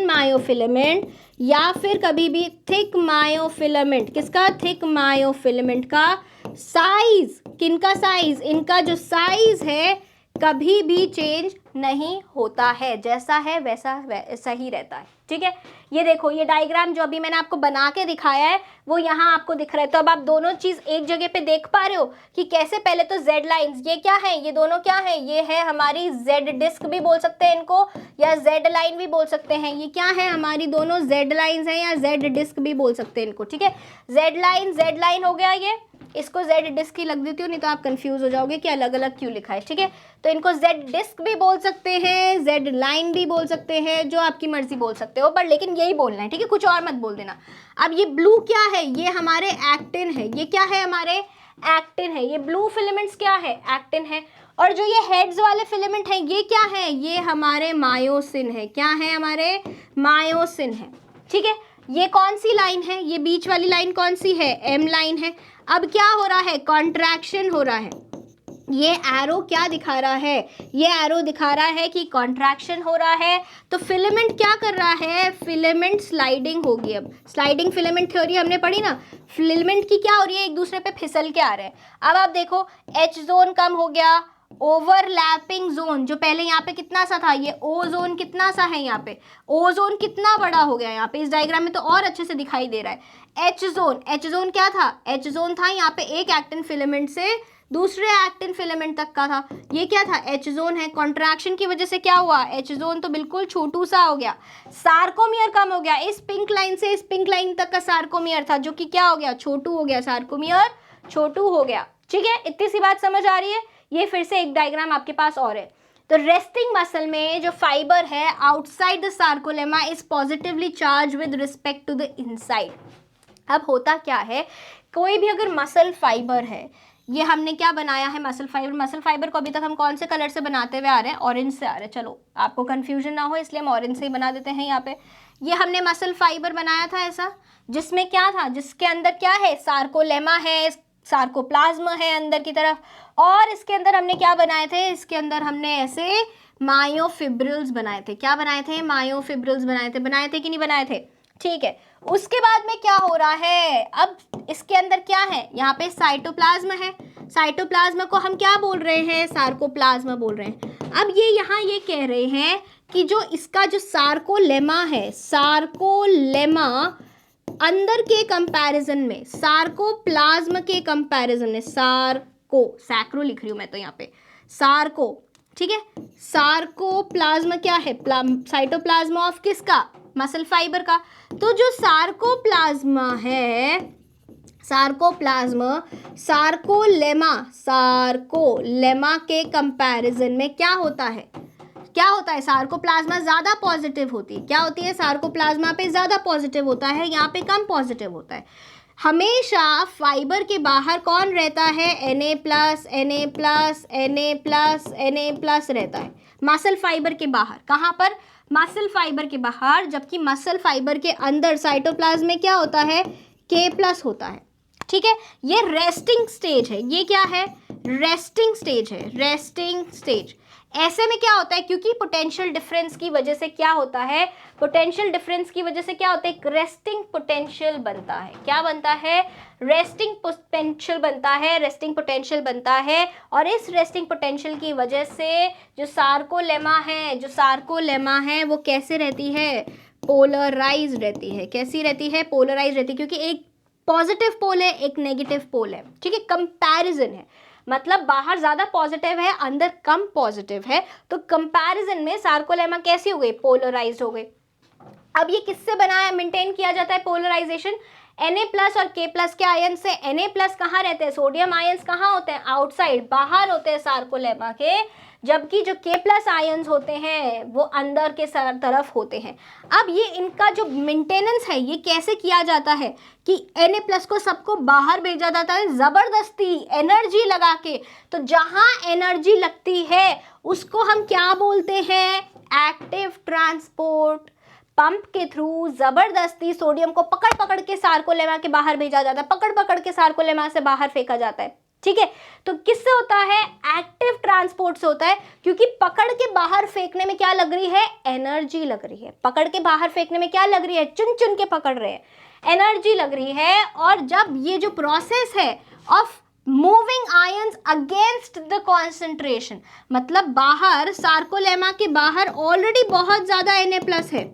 मायोफिलामेंट या फिर कभी भी थिक मायोफिलामेंट, किसका, थिक मायोफिलामेंट का साइज, किनका साइज, इनका जो साइज है कभी भी चेंज नहीं होता है। जैसा है वैसा ही रहता है, ठीक है। ये देखो, ये डायग्राम जो अभी मैंने आपको बना के दिखाया है वो यहाँ आपको दिख रहा है। तो अब आप दोनों चीज़ एक जगह पे देख पा रहे हो कि कैसे। पहले तो जेड लाइंस, ये क्या है, ये दोनों क्या है, ये है हमारी जेड डिस्क भी बोल सकते हैं इनको, या जेड लाइन भी बोल सकते हैं। ये क्या है, हमारी दोनों जेड लाइंस हैं, या जेड डिस्क भी बोल सकते हैं इनको, ठीक है। जेड लाइन हो गया, ये इसको जेड डिस्क ही लग देती हूँ, नहीं तो आप कंफ्यूज हो जाओगे कि अलग अलग क्यों लिखा है, ठीक है। तो इनको जेड डिस्क भी बोल सकते हैं, जेड लाइन भी बोल सकते हैं, जो आपकी मर्जी बोल सकते हो, पर लेकिन यही बोलना है, ठीक है, कुछ और मत बोल देना। अब ये ब्लू क्या है, ये हमारे एक्टिन है। ये क्या है, हमारे एक्टिन है। ये ब्लू फिलामेंट्स क्या है, एक्टिन है। और जो ये हेड्स वाले फिलामेंट हैं, ये क्या है, ये हमारे मायोसिन है। क्या है, हमारे मायोसिन है, ठीक है। ये कौन सी लाइन है, ये बीच वाली लाइन कौन सी है, एम लाइन है। अब क्या हो रहा है, कॉन्ट्रैक्शन हो रहा है। ये एरो क्या दिखा रहा है, ये एरो दिखा रहा है कि कॉन्ट्रैक्शन हो रहा है। तो फिलामेंट क्या कर रहा है, फिलामेंट स्लाइडिंग होगी। अब स्लाइडिंग फिलामेंट थ्योरी हमने पढ़ी ना, फिलामेंट की क्या हो रही है, एक दूसरे पे फिसल के आ रहे हैं। अब आप देखो, एच जोन कम हो गया ओवरलैपिंग जोन, जो पहले यहाँ पे कितना सा था, ये ओ जोन कितना सा है, यहाँ पे ओ जोन कितना बड़ा हो गया, यहाँ पे इस डायग्राम में तो और अच्छे से दिखाई दे रहा है। एच जोन, एच जोन क्या था, एच जोन था यहाँ पे एक एक्टिन फिलामेंट से दूसरे एक्टिन फिलामेंट तक का था, ये क्या था, एच जोन है। कॉन्ट्रैक्शन की वजह से क्या हुआ, एच जोन तो बिल्कुल छोटू सा हो गया, सार्कोमियर कम हो गया, इस पिंक लाइन से इस पिंक लाइन तक का सार्कोमियर था जो कि क्या हो गया, छोटू हो गया, सार्कोमियर छोटू हो गया। ठीक है, इतनी सी बात समझ आ रही है। ये फिर से एक डायग्राम आपके पास और है। तो रेस्टिंग मसल में जो फाइबर है outside the sarcolemma is positively charge with respect to the inside. अब होता क्या है, कोई भी अगर मसल फाइबर है, ये हमने क्या बनाया है, मसल फाइबर, मसल फाइबर को अभी तक हम कौन से कलर से बनाते हुए आ रहे हैं, ऑरेंज से आ रहे हैं। चलो आपको कंफ्यूजन ना हो इसलिए हम ऑरेंज से ही बना देते हैं। यहाँ पे ये हमने मसल फाइबर बनाया था ऐसा, जिसमें क्या था, जिसके अंदर क्या है, सार्कोलेमा है, सार्कोप्लाज्म है अंदर की तरफ, और इसके अंदर हमने क्या बनाए थे, इसके अंदर हमने ऐसे मायोफिब्रिल्स बनाए थे। क्या बनाए थे, मायोफिब्रिल्स बनाए थे कि नहीं बनाए थे। ठीक है, उसके बाद में क्या हो रहा है, अब इसके अंदर क्या है, यहाँ पे साइटोप्लाज्म है, साइटोप्लाज्म को हम क्या बोल रहे हैं, सार्कोप्लाज्म बोल रहे हैं। अब ये यहाँ ये कह रहे हैं कि जो इसका जो सार्कोलेमा है, सार्कोलेमा अंदर के कंपैरिजन में, सार्कोप्लाज्म के कंपैरिजन में, सैक्रो लिख रही हूं मैं तो यहाँ पे, सार्को, ठीक है, सार्कोप्लाज्म क्या है, साइटोप्लाज्म ऑफ किसका, मसल फाइबर का। तो जो सार्कोप्लाज्म है, सार्कोप्लाज्म सार्कोलेमा के कंपैरिजन में क्या होता है, क्या होता है, सार्कोप्लाज्मा ज्यादा पॉजिटिव होती है, क्या होती है, सार्कोप्लाज्मा पे ज्यादा पॉजिटिव होता है, यहाँ पे कम पॉजिटिव होता है। हमेशा फाइबर के बाहर कौन रहता है, Na+ रहता है मसल फाइबर के बाहर। कहाँ पर, मसल फाइबर के बाहर, जबकि मसल फाइबर के अंदर साइटोप्लाज्म में क्या होता है, K+ होता है। ठीक है, ये रेस्टिंग स्टेज है, ये क्या है, रेस्टिंग स्टेज है, रेस्टिंग स्टेज। ऐसे में क्या होता है, क्योंकि पोटेंशियल डिफरेंस की वजह से क्या होता है, पोटेंशियल डिफरेंस की वजह से क्या होता है, एक रेस्टिंग पोटेंशियल बनता है। क्या बनता है, रेस्टिंग पोटेंशियल बनता है, रेस्टिंग पोटेंशियल बनता है। और इस रेस्टिंग पोटेंशियल की वजह से जो सार्कोलेमा है वो कैसे रहती है, पोलराइज रहती है। कैसी रहती है, पोलराइज रहती है, क्योंकि एक पॉजिटिव पोल है, एक नेगेटिव पोल है। ठीक है, कंपैरिजन है, मतलब बाहर ज्यादा पॉजिटिव है, अंदर कम पॉजिटिव है, तो कंपैरिजन में सार्कोलेमा कैसी हो गई, पोलराइज्ड हो गई। अब ये किससे बनाया, मेंटेन किया जाता है पोलराइजेशन, Na+ और K+ के आयन से। Na+ कहाँ रहते हैं, सोडियम आयंस कहाँ होते हैं, आउटसाइड, बाहर होते हैं सार्कोलेमा के, जबकि जो K+ आयंस होते हैं वो अंदर के तरफ होते हैं। अब ये इनका जो मेंटेनेंस है ये कैसे किया जाता है कि Na+ को सबको बाहर भेजा जाता है जबरदस्ती एनर्जी लगा के। तो जहां एनर्जी लगती है उसको हम क्या बोलते हैं, एक्टिव ट्रांसपोर्ट। पंप के थ्रू जबरदस्ती सोडियम को पकड़ पकड़ के सार्कोलेमा के बाहर भेजा जाता है, पकड़ पकड़ के सार्कोलेमा से बाहर फेंका जाता है। ठीक है, तो किससे होता है, एक्टिव ट्रांसपोर्ट से होता है, क्योंकि पकड़ के बाहर फेंकने में क्या लग रही है, एनर्जी लग रही है। पकड़ के बाहर फेंकने में क्या लग रही है, चुन चुन के पकड़ रहे हैं, एनर्जी लग रही है। और जब ये जो प्रोसेस है of moving ions against the concentration, मतलब बाहर सार्कोलेमा के बाहर ऑलरेडी बहुत ज्यादा Na+ है,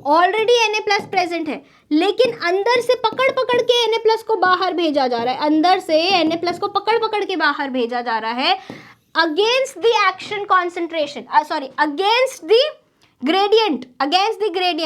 ऑलरेडी Na+ प्रेजेंट है, लेकिन अंदर से पकड़ पकड़ के Na+ को बाहर भेजा जा रहा है, अंदर से Na+ को पकड़ पकड़ के बाहर भेजा जा रहा है against the action concentration, against the gradient,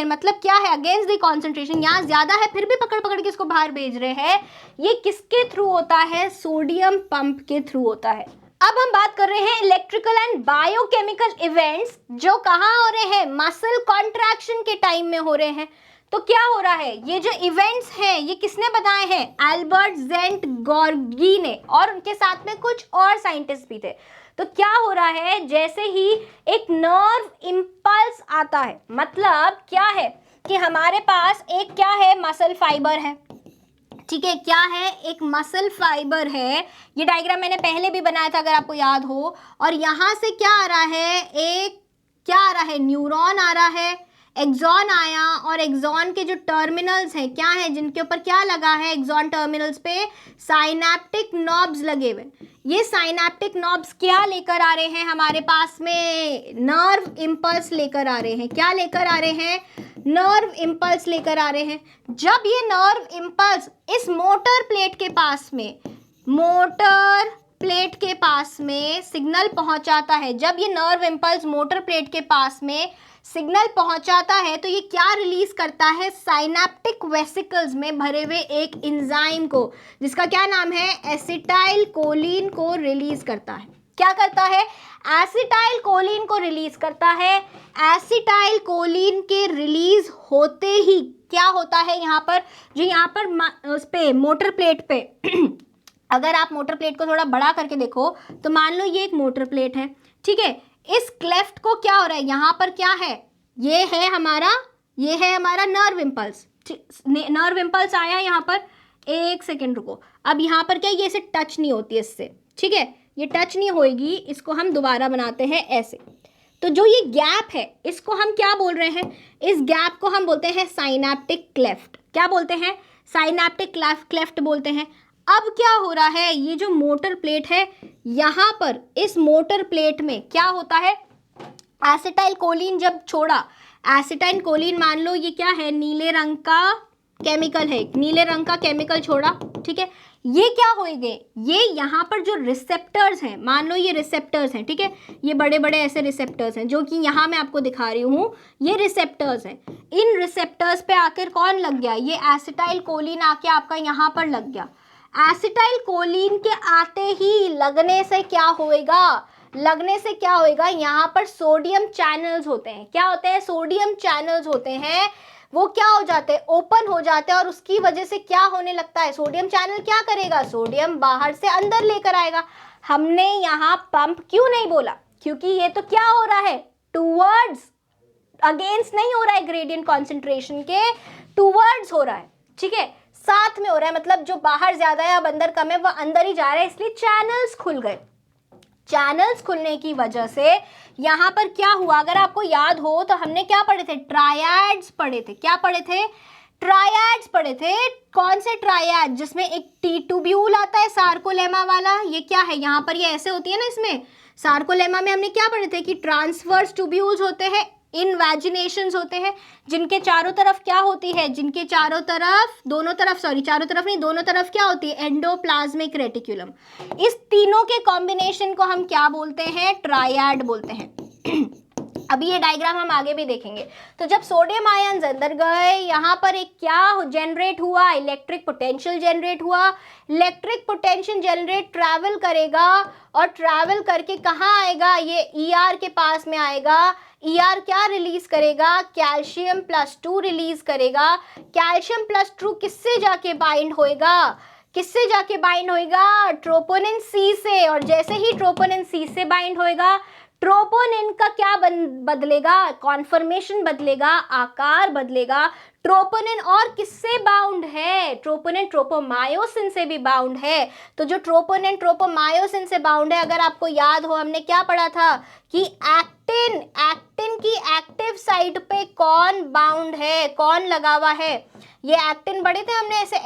मतलब क्या है, अगेंस्ट द कॉन्सेंट्रेशन। यहाँ ज्यादा है फिर भी पकड़ पकड़ के इसको बाहर भेज रहे हैं। ये किसके थ्रू होता है, सोडियम पंप के थ्रू होता है। अब हम बात कर रहे हैं इलेक्ट्रिकल एंड बायोकेमिकल इवेंट्स, जो कहाँ हो रहे हैं, मसल कॉन्ट्रैक्शन के टाइम में हो रहे हैं। तो क्या हो रहा है, ये जो इवेंट्स हैं ये किसने बताए हैं, एल्बर्ट ज़ेंट गोर्गी ने, और उनके साथ में कुछ और साइंटिस्ट भी थे। तो क्या हो रहा है, जैसे ही एक नर्व इंपल्स आता है, मतलब क्या है कि हमारे पास एक क्या है, मसल फाइबर है। ठीक है, क्या है, एक मसल फाइबर है। ये डायग्राम मैंने पहले भी बनाया था अगर आपको याद हो। और यहाँ से क्या आ रहा है, एक क्या आ रहा है, न्यूरॉन आ रहा है, एक्सॉन आया और एक्सॉन के जो टर्मिनल्स हैं क्या है, जिनके ऊपर क्या लगा है, एक्सॉन टर्मिनल्स पे साइनैप्टिक नॉब्स लगे हुए। ये साइनैप्टिक नॉब्स क्या लेकर आ रहे हैं हमारे पास में, नर्व इम्पल्स लेकर आ रहे हैं। क्या लेकर आ रहे हैं, नर्व इम्पल्स लेकर आ रहे हैं। जब ये नर्व इम्पल्स इस मोटर प्लेट के पास में, मोटर प्लेट के पास में सिग्नल पहुंचाता है, जब ये नर्व इम्पल्स मोटर प्लेट के पास में सिग्नल पहुंचाता है तो ये क्या रिलीज करता है, साइनैप्टिक वेसिकल्स में भरे हुए एक एंजाइम को, जिसका क्या नाम है, एसिटाइल कोलिन को रिलीज करता है। क्या करता है, एसिटाइल कोलिन को रिलीज करता है। एसिटाइल कोलिन के रिलीज होते ही क्या होता है, यहाँ पर जो यहाँ पर उस पे मोटर प्लेट पे अगर आप मोटर प्लेट को थोड़ा बड़ा करके देखो तो मान लो ये एक मोटर प्लेट है, ठीक है। इस क्लेफ्ट को क्या हो रहा है, यहाँ पर क्या है, ये है हमारा नर्व इम्पल्स। नर्व इम्पल्स आया यहाँ पर, एक सेकेंड रुको। अब यहाँ पर क्या, ये इसे टच नहीं होती इससे, ठीक है, ये टच नहीं होएगी, इसको हम दोबारा बनाते हैं ऐसे। तो जो ये गैप है इसको हम क्या बोल रहे हैं, इस गैप को हम बोलते हैं साइनैप्टिक क्लेफ्ट। क्या बोलते हैं, साइनैप्टिक क्लेफ्ट बोलते हैं। अब क्या हो रहा है, ये जो मोटर प्लेट है यहाँ पर, इस मोटर प्लेट में क्या होता है, एसिटाइल कोलिन जब छोड़ा, एसिटाइल कोलिन मान लो ये क्या है, नीले रंग का केमिकल है, नीले रंग का केमिकल छोड़ा, ठीक है। ये क्या होएंगे, ये यहाँ पर जो रिसेप्टर्स हैं, मान लो ये रिसेप्टर्स हैं, ठीक है, ये बड़े बड़े ऐसे रिसेप्टर्स हैं जो कि यहाँ मैं आपको दिखा रही हूँ, ये रिसेप्टर्स हैं। इन रिसेप्टर्स पे आकर कौन लग गया, ये एसिटाइल कोलिन आके आपका यहाँ पर लग गया। एसिटाइल कोलिन के आते ही लगने से क्या होएगा, यहाँ पर सोडियम चैनल्स होते हैं। क्या होते हैं, सोडियम चैनल्स होते हैं, वो क्या हो जाते हैं, ओपन हो जाते हैं, और उसकी वजह से क्या होने लगता है, सोडियम चैनल क्या करेगा, सोडियम बाहर से अंदर लेकर आएगा। हमने यहाँ पंप क्यों नहीं बोला, क्योंकि ये तो क्या हो रहा है, टूवर्ड्स, अगेंस्ट नहीं हो रहा है, ग्रेडियंट कॉन्सेंट्रेशन के टूवर्ड्स हो रहा है, ठीक है, साथ में हो रहा है, मतलब जो बाहर ज्यादा है अब अंदर कम है, वह अंदर ही जा रहा है, इसलिए चैनल्स खुल गए। चैनल्स खुलने की वजह से यहाँ पर क्या हुआ, अगर आपको याद हो तो हमने क्या पढ़े थे, ट्रायड्स पढ़े थे। क्या पढ़े थे, ट्रायड्स पढ़े थे। कौन से ट्रायड, जिसमें एक टी ट्यूब्यूल आता है सार्कोलेमा वाला, ये क्या है, यहाँ पर ये ऐसे होती है ना, इसमें सार्कोलेमा में हमने क्या पढ़े थे कि ट्रांसवर्स ट्यूब्यूल्स होते हैं, इनवैजिनेशंस होते हैं, जिनके चारों तरफ क्या होती है, जिनके चारों तरफ, दोनों तरफ, सॉरी चारों तरफ नहीं, दोनों तरफ क्या होती है, एंडोप्लाज्मिक रेटिकुलम। इस तीनों के कॉम्बिनेशन को हम क्या बोलते हैं, ट्रायड बोलते हैं। अभी ये डायग्राम हम आगे भी देखेंगे। तो जब सोडियम आयन्स अंदर गए, यहाँ पर एक क्या जनरेट हुआ, इलेक्ट्रिक पोटेंशियल जनरेट हुआ। इलेक्ट्रिक पोटेंशियल जनरेट ट्रैवल करेगा, और ट्रैवल करके कहाँ आएगा, ये ईआर के पास में आएगा। ईआर क्या रिलीज करेगा, कैल्शियम +2 रिलीज करेगा। कैल्शियम +2 किससे जाके बाइंड होएगा, किससे जाके बाइंड होएगा, ट्रोपोनिन सी से। और जैसे ही ट्रोपोनिन सी से बाइंड होएगा, ट्रोपोनिन का क्या बदलेगा, कॉन्फर्मेशन बदलेगा, आकार बदलेगा। ट्रोपोनिन और किससे बाउंड है, ट्रोपोनिन ट्रोपोमायोसिन से भी बाउंड है। तो जो ट्रोपोनिन ट्रोपोमायोसिन से बाउंड है, अगर आपको याद हो हमने क्या पढ़ा था कि एक्टिन की एक्टिव साइट पे कौन बाउंड है, कौन लगा हुआ है, ये एक्टिन पढ़े थे हमने ऐसे,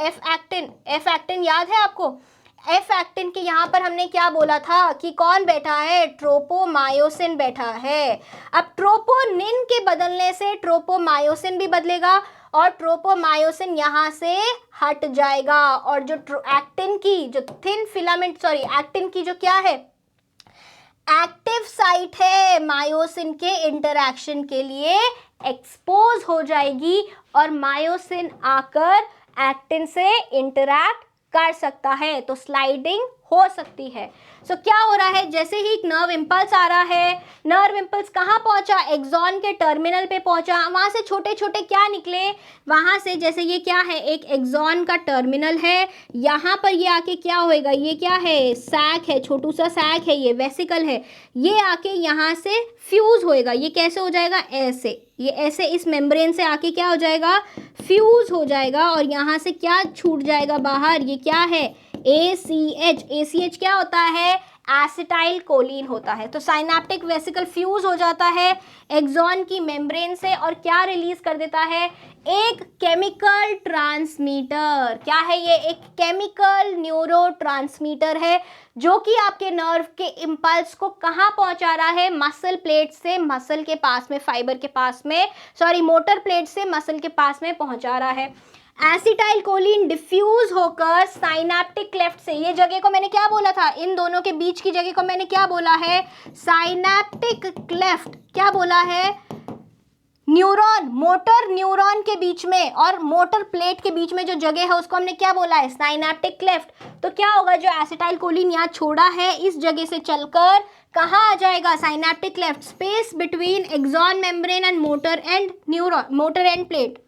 एफ एक्टिन याद है आपको। एफ एक्टिन के यहाँ पर हमने क्या बोला था कि कौन बैठा है, ट्रोपोमायोसिन बैठा है। अब ट्रोपोनिन के बदलने से ट्रोपोमायोसिन भी बदलेगा, और ट्रोपोमायोसिन यहाँ से हट जाएगा, और जो एक्टिन की जो थिन फिलामेंट, सॉरी एक्टिन की जो क्या है, एक्टिव साइट है, मायोसिन के इंटरैक्शन के लिए एक्सपोज हो जाएगी, और मायोसिन आकर एक्टिन से इंटरैक्ट कर सकता है, तो स्लाइडिंग हो सकती है। सो क्या हो रहा है, जैसे ही एक नर्व इम्पल्स आ रहा है, नर्व इम्पल्स कहाँ पहुंचा, एक्सॉन के टर्मिनल पे पहुंचा, वहां से छोटे छोटे क्या निकले, वहां से जैसे ये क्या है, एक एक्सॉन का टर्मिनल है, यहाँ पर ये आके क्या होएगा, ये क्या है, सैक है, छोटू सा सैक है, ये वेसिकल है, ये आके यहाँ से फ्यूज होएगा। ये कैसे हो जाएगा, ऐसे, ये ऐसे इस मेम्ब्रेन से आके क्या हो जाएगा, फ्यूज हो जाएगा, और यहाँ से क्या छूट जाएगा बाहर, ये क्या है, ACH। ACH क्या होता है, एसिटाइल कोलिन होता है। तो साइनेप्टिक वेसिकल फ्यूज हो जाता है एक्सॉन की मेम्ब्रेन से और क्या रिलीज कर देता है, एक केमिकल ट्रांसमीटर। क्या है ये, एक केमिकल न्यूरो ट्रांसमीटर है जो कि आपके नर्व के इम्पल्स को कहाँ पहुंचा रहा है, मसल प्लेट से मसल के पास में, फाइबर के पास में, सॉरी मोटर प्लेट से मसल के पास में पहुंचा रहा है। एसिटाइल कोलिन डिफ्यूज होकर साइनेप्टिक क्लेफ्ट से, ये जगह को मैंने क्या बोला था, इन दोनों के बीच की जगह को मैंने क्या बोला है, साइनेप्टिक क्लेफ्ट। क्या बोला है, न्यूरॉन, मोटर न्यूरॉन के बीच में और मोटर प्लेट के बीच में जो जगह है उसको हमने क्या बोला है, साइनेप्टिक क्लेफ्ट। तो क्या होगा, जो एसिटाइल कोलिन यहाँ छोड़ा है इस जगह से चलकर कहाँ आ जाएगा, synaptic cleft, space between axon membrane and motor end neuron, motor end plate,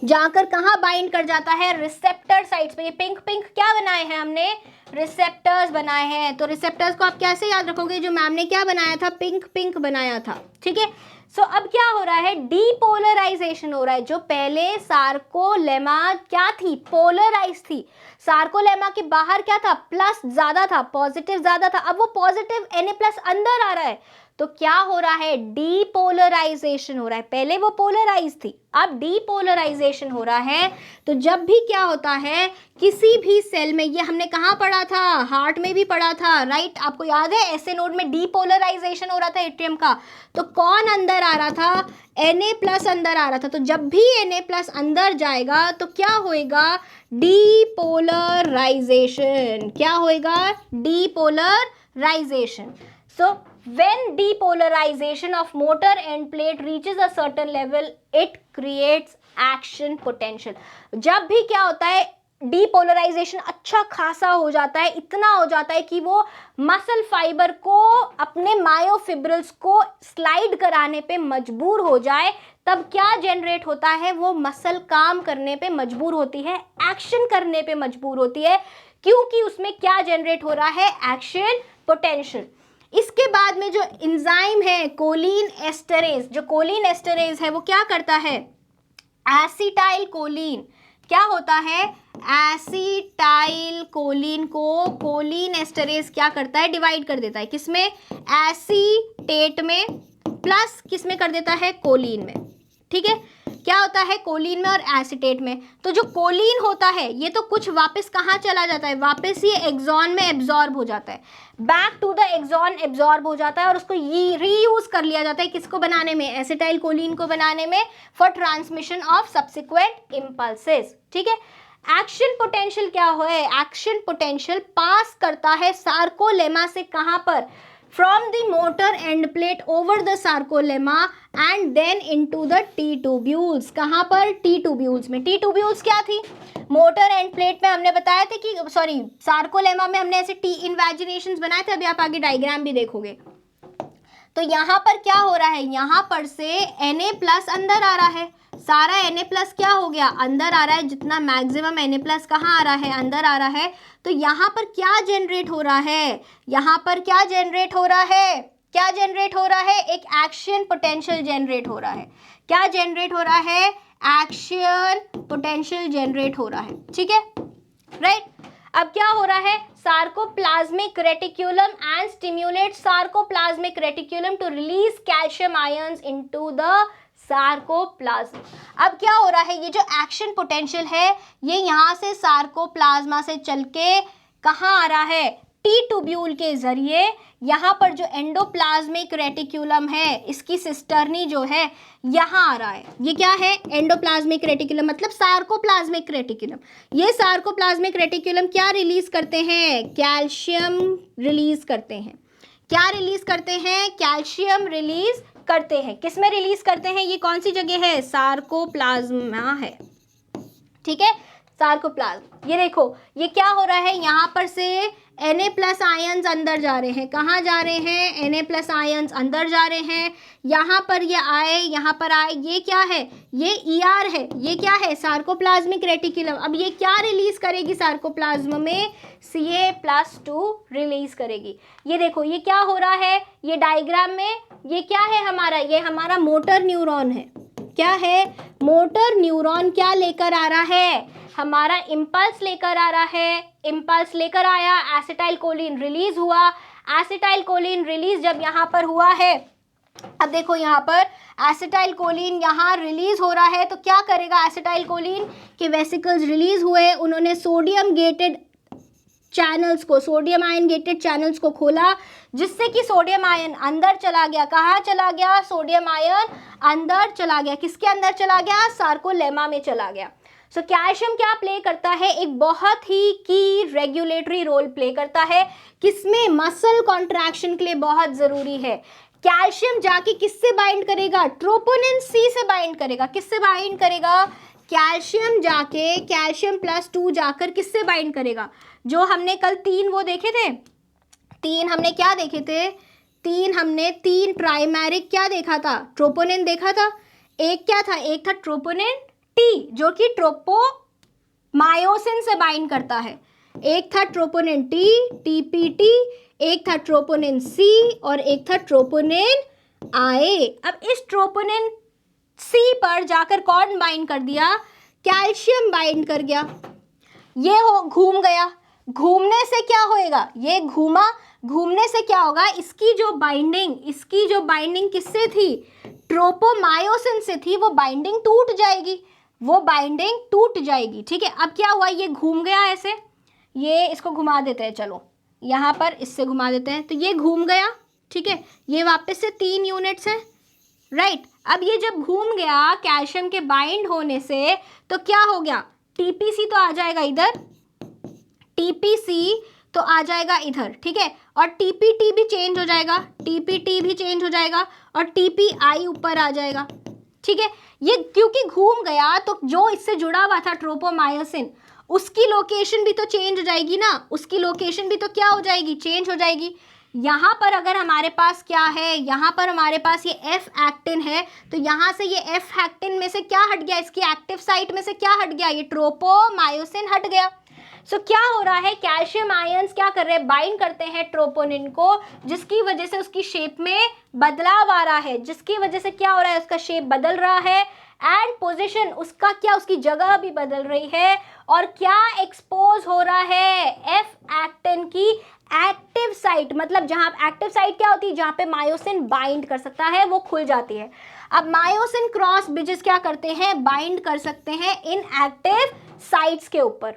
जाकर कहाँ बाइंड कर जाता है, रिसेप्टर साइट्स पे। ये पिंक पिंक क्या बनाए हैं हमने, रिसेप्टर्स बनाए हैं। तो रिसेप्टर्स को आप कैसे याद रखोगे, जो मैम ने क्या बनाया था, पिंक पिंक बनाया था, ठीक है। सो अब क्या हो रहा है, डीपोलराइजेशन हो रहा है। जो पहले सार्कोलेमा क्या थी, पोलराइज थी, सार्कोलेमा के बाहर क्या था, प्लस ज्यादा था, पॉजिटिव ज्यादा था, अब वो पॉजिटिव Na+ अंदर आ रहा है। तो क्या हो रहा है, डीपोलराइजेशन हो रहा है। पहले वो पोलराइज थी, अब डीपोलराइजेशन हो रहा है। तो जब भी क्या होता है किसी भी सेल में, ये हमने कहाँ पढ़ा था, हार्ट में भी पढ़ा था, राइट, आपको याद है, ऐसे नोड में डीपोलराइजेशन हो रहा था एट्रियम का। तो कौन अंदर आ रहा था, Na+ अंदर आ रहा था। तो जब भी Na+ अंदर जाएगा तो क्या होएगा, डीपोलराइजेशन। क्या होएगा, depolarization. So when depolarization of motor end plate reaches a certain level, it creates action potential. जब भी क्या होता है, डीपोलराइजेशन अच्छा खासा हो जाता है, इतना हो जाता है कि वो मसल फाइबर को अपने मायोफिब्रिल्स को स्लाइड कराने पे मजबूर हो जाए, तब क्या जनरेट होता है, वो मसल काम करने पे मजबूर होती है, एक्शन करने पे मजबूर होती है, क्योंकि उसमें क्या जनरेट हो रहा है, एक्शन पोटेंशियल। इसके बाद में जो एंजाइम है कोलिन एस्टरेज, जो कोलिन एस्टरेज है वो क्या करता है, एसिटाइल कोलिन, क्या होता है, एसिटाइल कोलिन को कोलिन एस्टरेज क्या करता है, डिवाइड कर देता है, किसमें, एसीटेट में, प्लस किसमें कर देता है, कोलिन में, ठीक है। क्या होता है, कोलिन में और एसिटेट में। तो जो कोलिन होता है ये तो कुछ वापस कहाँ चला जाता है, वापस ये एक्सॉन में एब्जॉर्ब हो जाता है, back to the axon absorb हो जाता है और उसको रीयूज कर लिया जाता है, किसको बनाने में, एसिटाइल कोलिन को बनाने में, for transmission of subsequent impulses, ठीक है। एक्शन पोटेंशियल क्या है, एक्शन पोटेंशियल पास करता है सार्कोलेमा से कहाँ पर, from the motor end plate over the sarcolemma and then into the T tubules। कहाँ पर, T tubules में। T tubules क्या थी, मोटर एंड प्लेट में हमने बताया था कि, सॉरी, सार्कोलेमा में हमने ऐसे T इन्वेजिनेशंस बनाए थे, अभी आप आगे डायग्राम भी देखोगे। तो यहाँ पर क्या हो रहा है, यहाँ पर से Na+ अंदर आ रहा है, सारा Na+ क्या हो गया, अंदर आ रहा है, जितना मैक्सिमम Na+ कहाँ आ रहा है, अंदर आ रहा है। तो यहाँ पर क्या जनरेट हो रहा है, यहाँ पर क्या जनरेट हो रहा है, क्या जनरेट हो रहा है, एक एक्शन पोटेंशियल जनरेट हो रहा है। क्या जनरेट हो रहा है, एक्शन पोटेंशियल जनरेट हो रहा है, ठीक है, राइट। अब क्या हो रहा है, sarcoplasmic reticulum and stimulate sarcoplasmic reticulum to release calcium ions into the sarcoplasm. अब क्या हो रहा है, ये जो एक्शन पोटेंशियल है ये यहाँ से सार्कोप्लाज्मा से चल के कहाँ आ रहा है, टी ट्यूब्यूल के जरिए यहाँ पर जो एंडोप्लाज्मिक रेटिक्यूलम है, इसकी सिस्टर्नी जो है यहाँ आ रहा है। ये क्या है, एंडोप्लाज्मिक रेटिक्यूलम, मतलब सार्कोप्लाज्मिक रेटिक्यूलम। ये सार्कोप्लाज्मिक रेटिक्यूलम क्या रिलीज करते हैं, कैल्शियम रिलीज करते हैं। क्या रिलीज करते हैं, कैल्शियम रिलीज करते हैं। किसमें रिलीज करते हैं, ये कौन सी जगह है, सार्कोप्लाज्मा है, ठीक है, सार्कोप्लाज्म। ये देखो ये क्या हो रहा है, यहाँ पर से Na+ आयंस अंदर जा रहे हैं, कहाँ जा रहे हैं, Na+ आयंस अंदर जा रहे हैं, यहाँ पर ये आए, यहाँ पर आए, ये क्या है, ये ER है, ये क्या है, सार्कोप्लाज्मिक रेटिकुलम। अब ये क्या रिलीज करेगी सार्कोप्लाज्म में, Ca+2 रिलीज करेगी। ये देखो ये क्या हो रहा है, ये डायग्राम में ये क्या है हमारा, ये हमारा मोटर न्यूरॉन है। क्या है, मोटर न्यूरॉन क्या लेकर आ रहा है, हमारा इम्पल्स लेकर आ रहा है इम्पल्स लेकर आया, एसिटाइल कोलिन रिलीज हुआ। एसिटाइल कोलिन रिलीज जब यहाँ पर हुआ है, अब देखो यहाँ पर एसिटाइल कोलिन यहाँ रिलीज हो रहा है, तो क्या करेगा एसिटाइल कोलिन के वेसिकल्स रिलीज हुए, उन्होंने सोडियम गेटेड चैनल्स को, सोडियम आयन गेटेड चैनल्स को खोला, जिससे कि सोडियम आयन अंदर चला गया। कहाँ चला गया? सोडियम आयन अंदर चला गया। किसके अंदर चला गया? सार्कोलेमा में चला गया। सो कैल्शियम क्या प्ले करता है? एक बहुत ही की रेगुलेटरी रोल प्ले करता है। किसमें? मसल कॉन्ट्रैक्शन के लिए बहुत जरूरी है। कैल्शियम जाके किससे बाइंड करेगा? ट्रोपोनिन सी से बाइंड करेगा। किससे बाइंड करेगा? कैल्शियम जाके कैल्शियम +2 जाकर किससे बाइंड करेगा? जो हमने कल 3 वो देखे थे, 3 हमने क्या देखे थे? 3 प्राइमरिक क्या देखा था? ट्रोपोनिन देखा था। एक क्या था? एक था ट्रोपोनिन टी, जो कि ट्रोपोमायोसिन से बाइंड करता है। एक था ट्रोपोनिन टी, टीपीटी, एक था ट्रोपोनिन सी और एक था ट्रोपोनिन आई। अब इस ट्रोपोनिन सी पर जाकर कौन बाइंड कर दिया? कैल्शियम बाइंड कर गया। ये हो घूम गया। घूमने से क्या होएगा? ये घूमा, घूमने से क्या होगा? इसकी जो बाइंडिंग किससे थी? ट्रोपोमायोसिन से थी। वो बाइंडिंग टूट जाएगी, ठीक है। अब क्या हुआ? ये घूम गया ऐसे, ये इसको घुमा देते हैं, चलो यहाँ पर इससे घुमा देते हैं, तो ये घूम गया, ठीक है। ये वापस से 3 यूनिट्स हैं, राइट। अब ये जब घूम गया कैल्शियम के बाइंड होने से, तो क्या हो गया? टीपीसी तो आ जाएगा इधर, टीपीसी तो आ जाएगा इधर, ठीक है। और टीपीटी भी चेंज हो जाएगा, और टीपीआई ऊपर आ जाएगा, ठीक है। ये क्योंकि घूम गया, तो जो इससे जुड़ा हुआ था ट्रोपोमायोसिन, उसकी लोकेशन भी तो चेंज हो जाएगी ना, उसकी लोकेशन भी तो क्या हो जाएगी? चेंज हो जाएगी। यहाँ पर अगर हमारे पास क्या है? यहाँ पर हमारे पास ये एफ एक्टिन है, तो यहाँ से ये एफ एक्टिन में से क्या हट गया? इसकी एक्टिव साइट में से क्या हट गया? ये ट्रोपोमायोसिन हट गया। सो क्या हो रहा है? कैल्शियम आयंस क्या कर रहे हैं? बाइंड करते हैं ट्रोपोनिन को, जिसकी वजह से उसकी शेप में बदलाव आ रहा है, जिसकी वजह से क्या हो रहा है? उसका शेप बदल रहा है, एंड पोजीशन उसका क्या, उसकी जगह भी बदल रही है। और क्या एक्सपोज हो रहा है? एफ एक्टिन की एक्टिव साइट, मतलब जहां एक्टिव साइट क्या होती है? जहां पे मायोसिन बाइंड कर सकता है, वो खुल जाती है। अब मायोसिन क्रॉस ब्रिजेस क्या करते हैं? बाइंड कर सकते हैं इन एक्टिव साइट्स के ऊपर,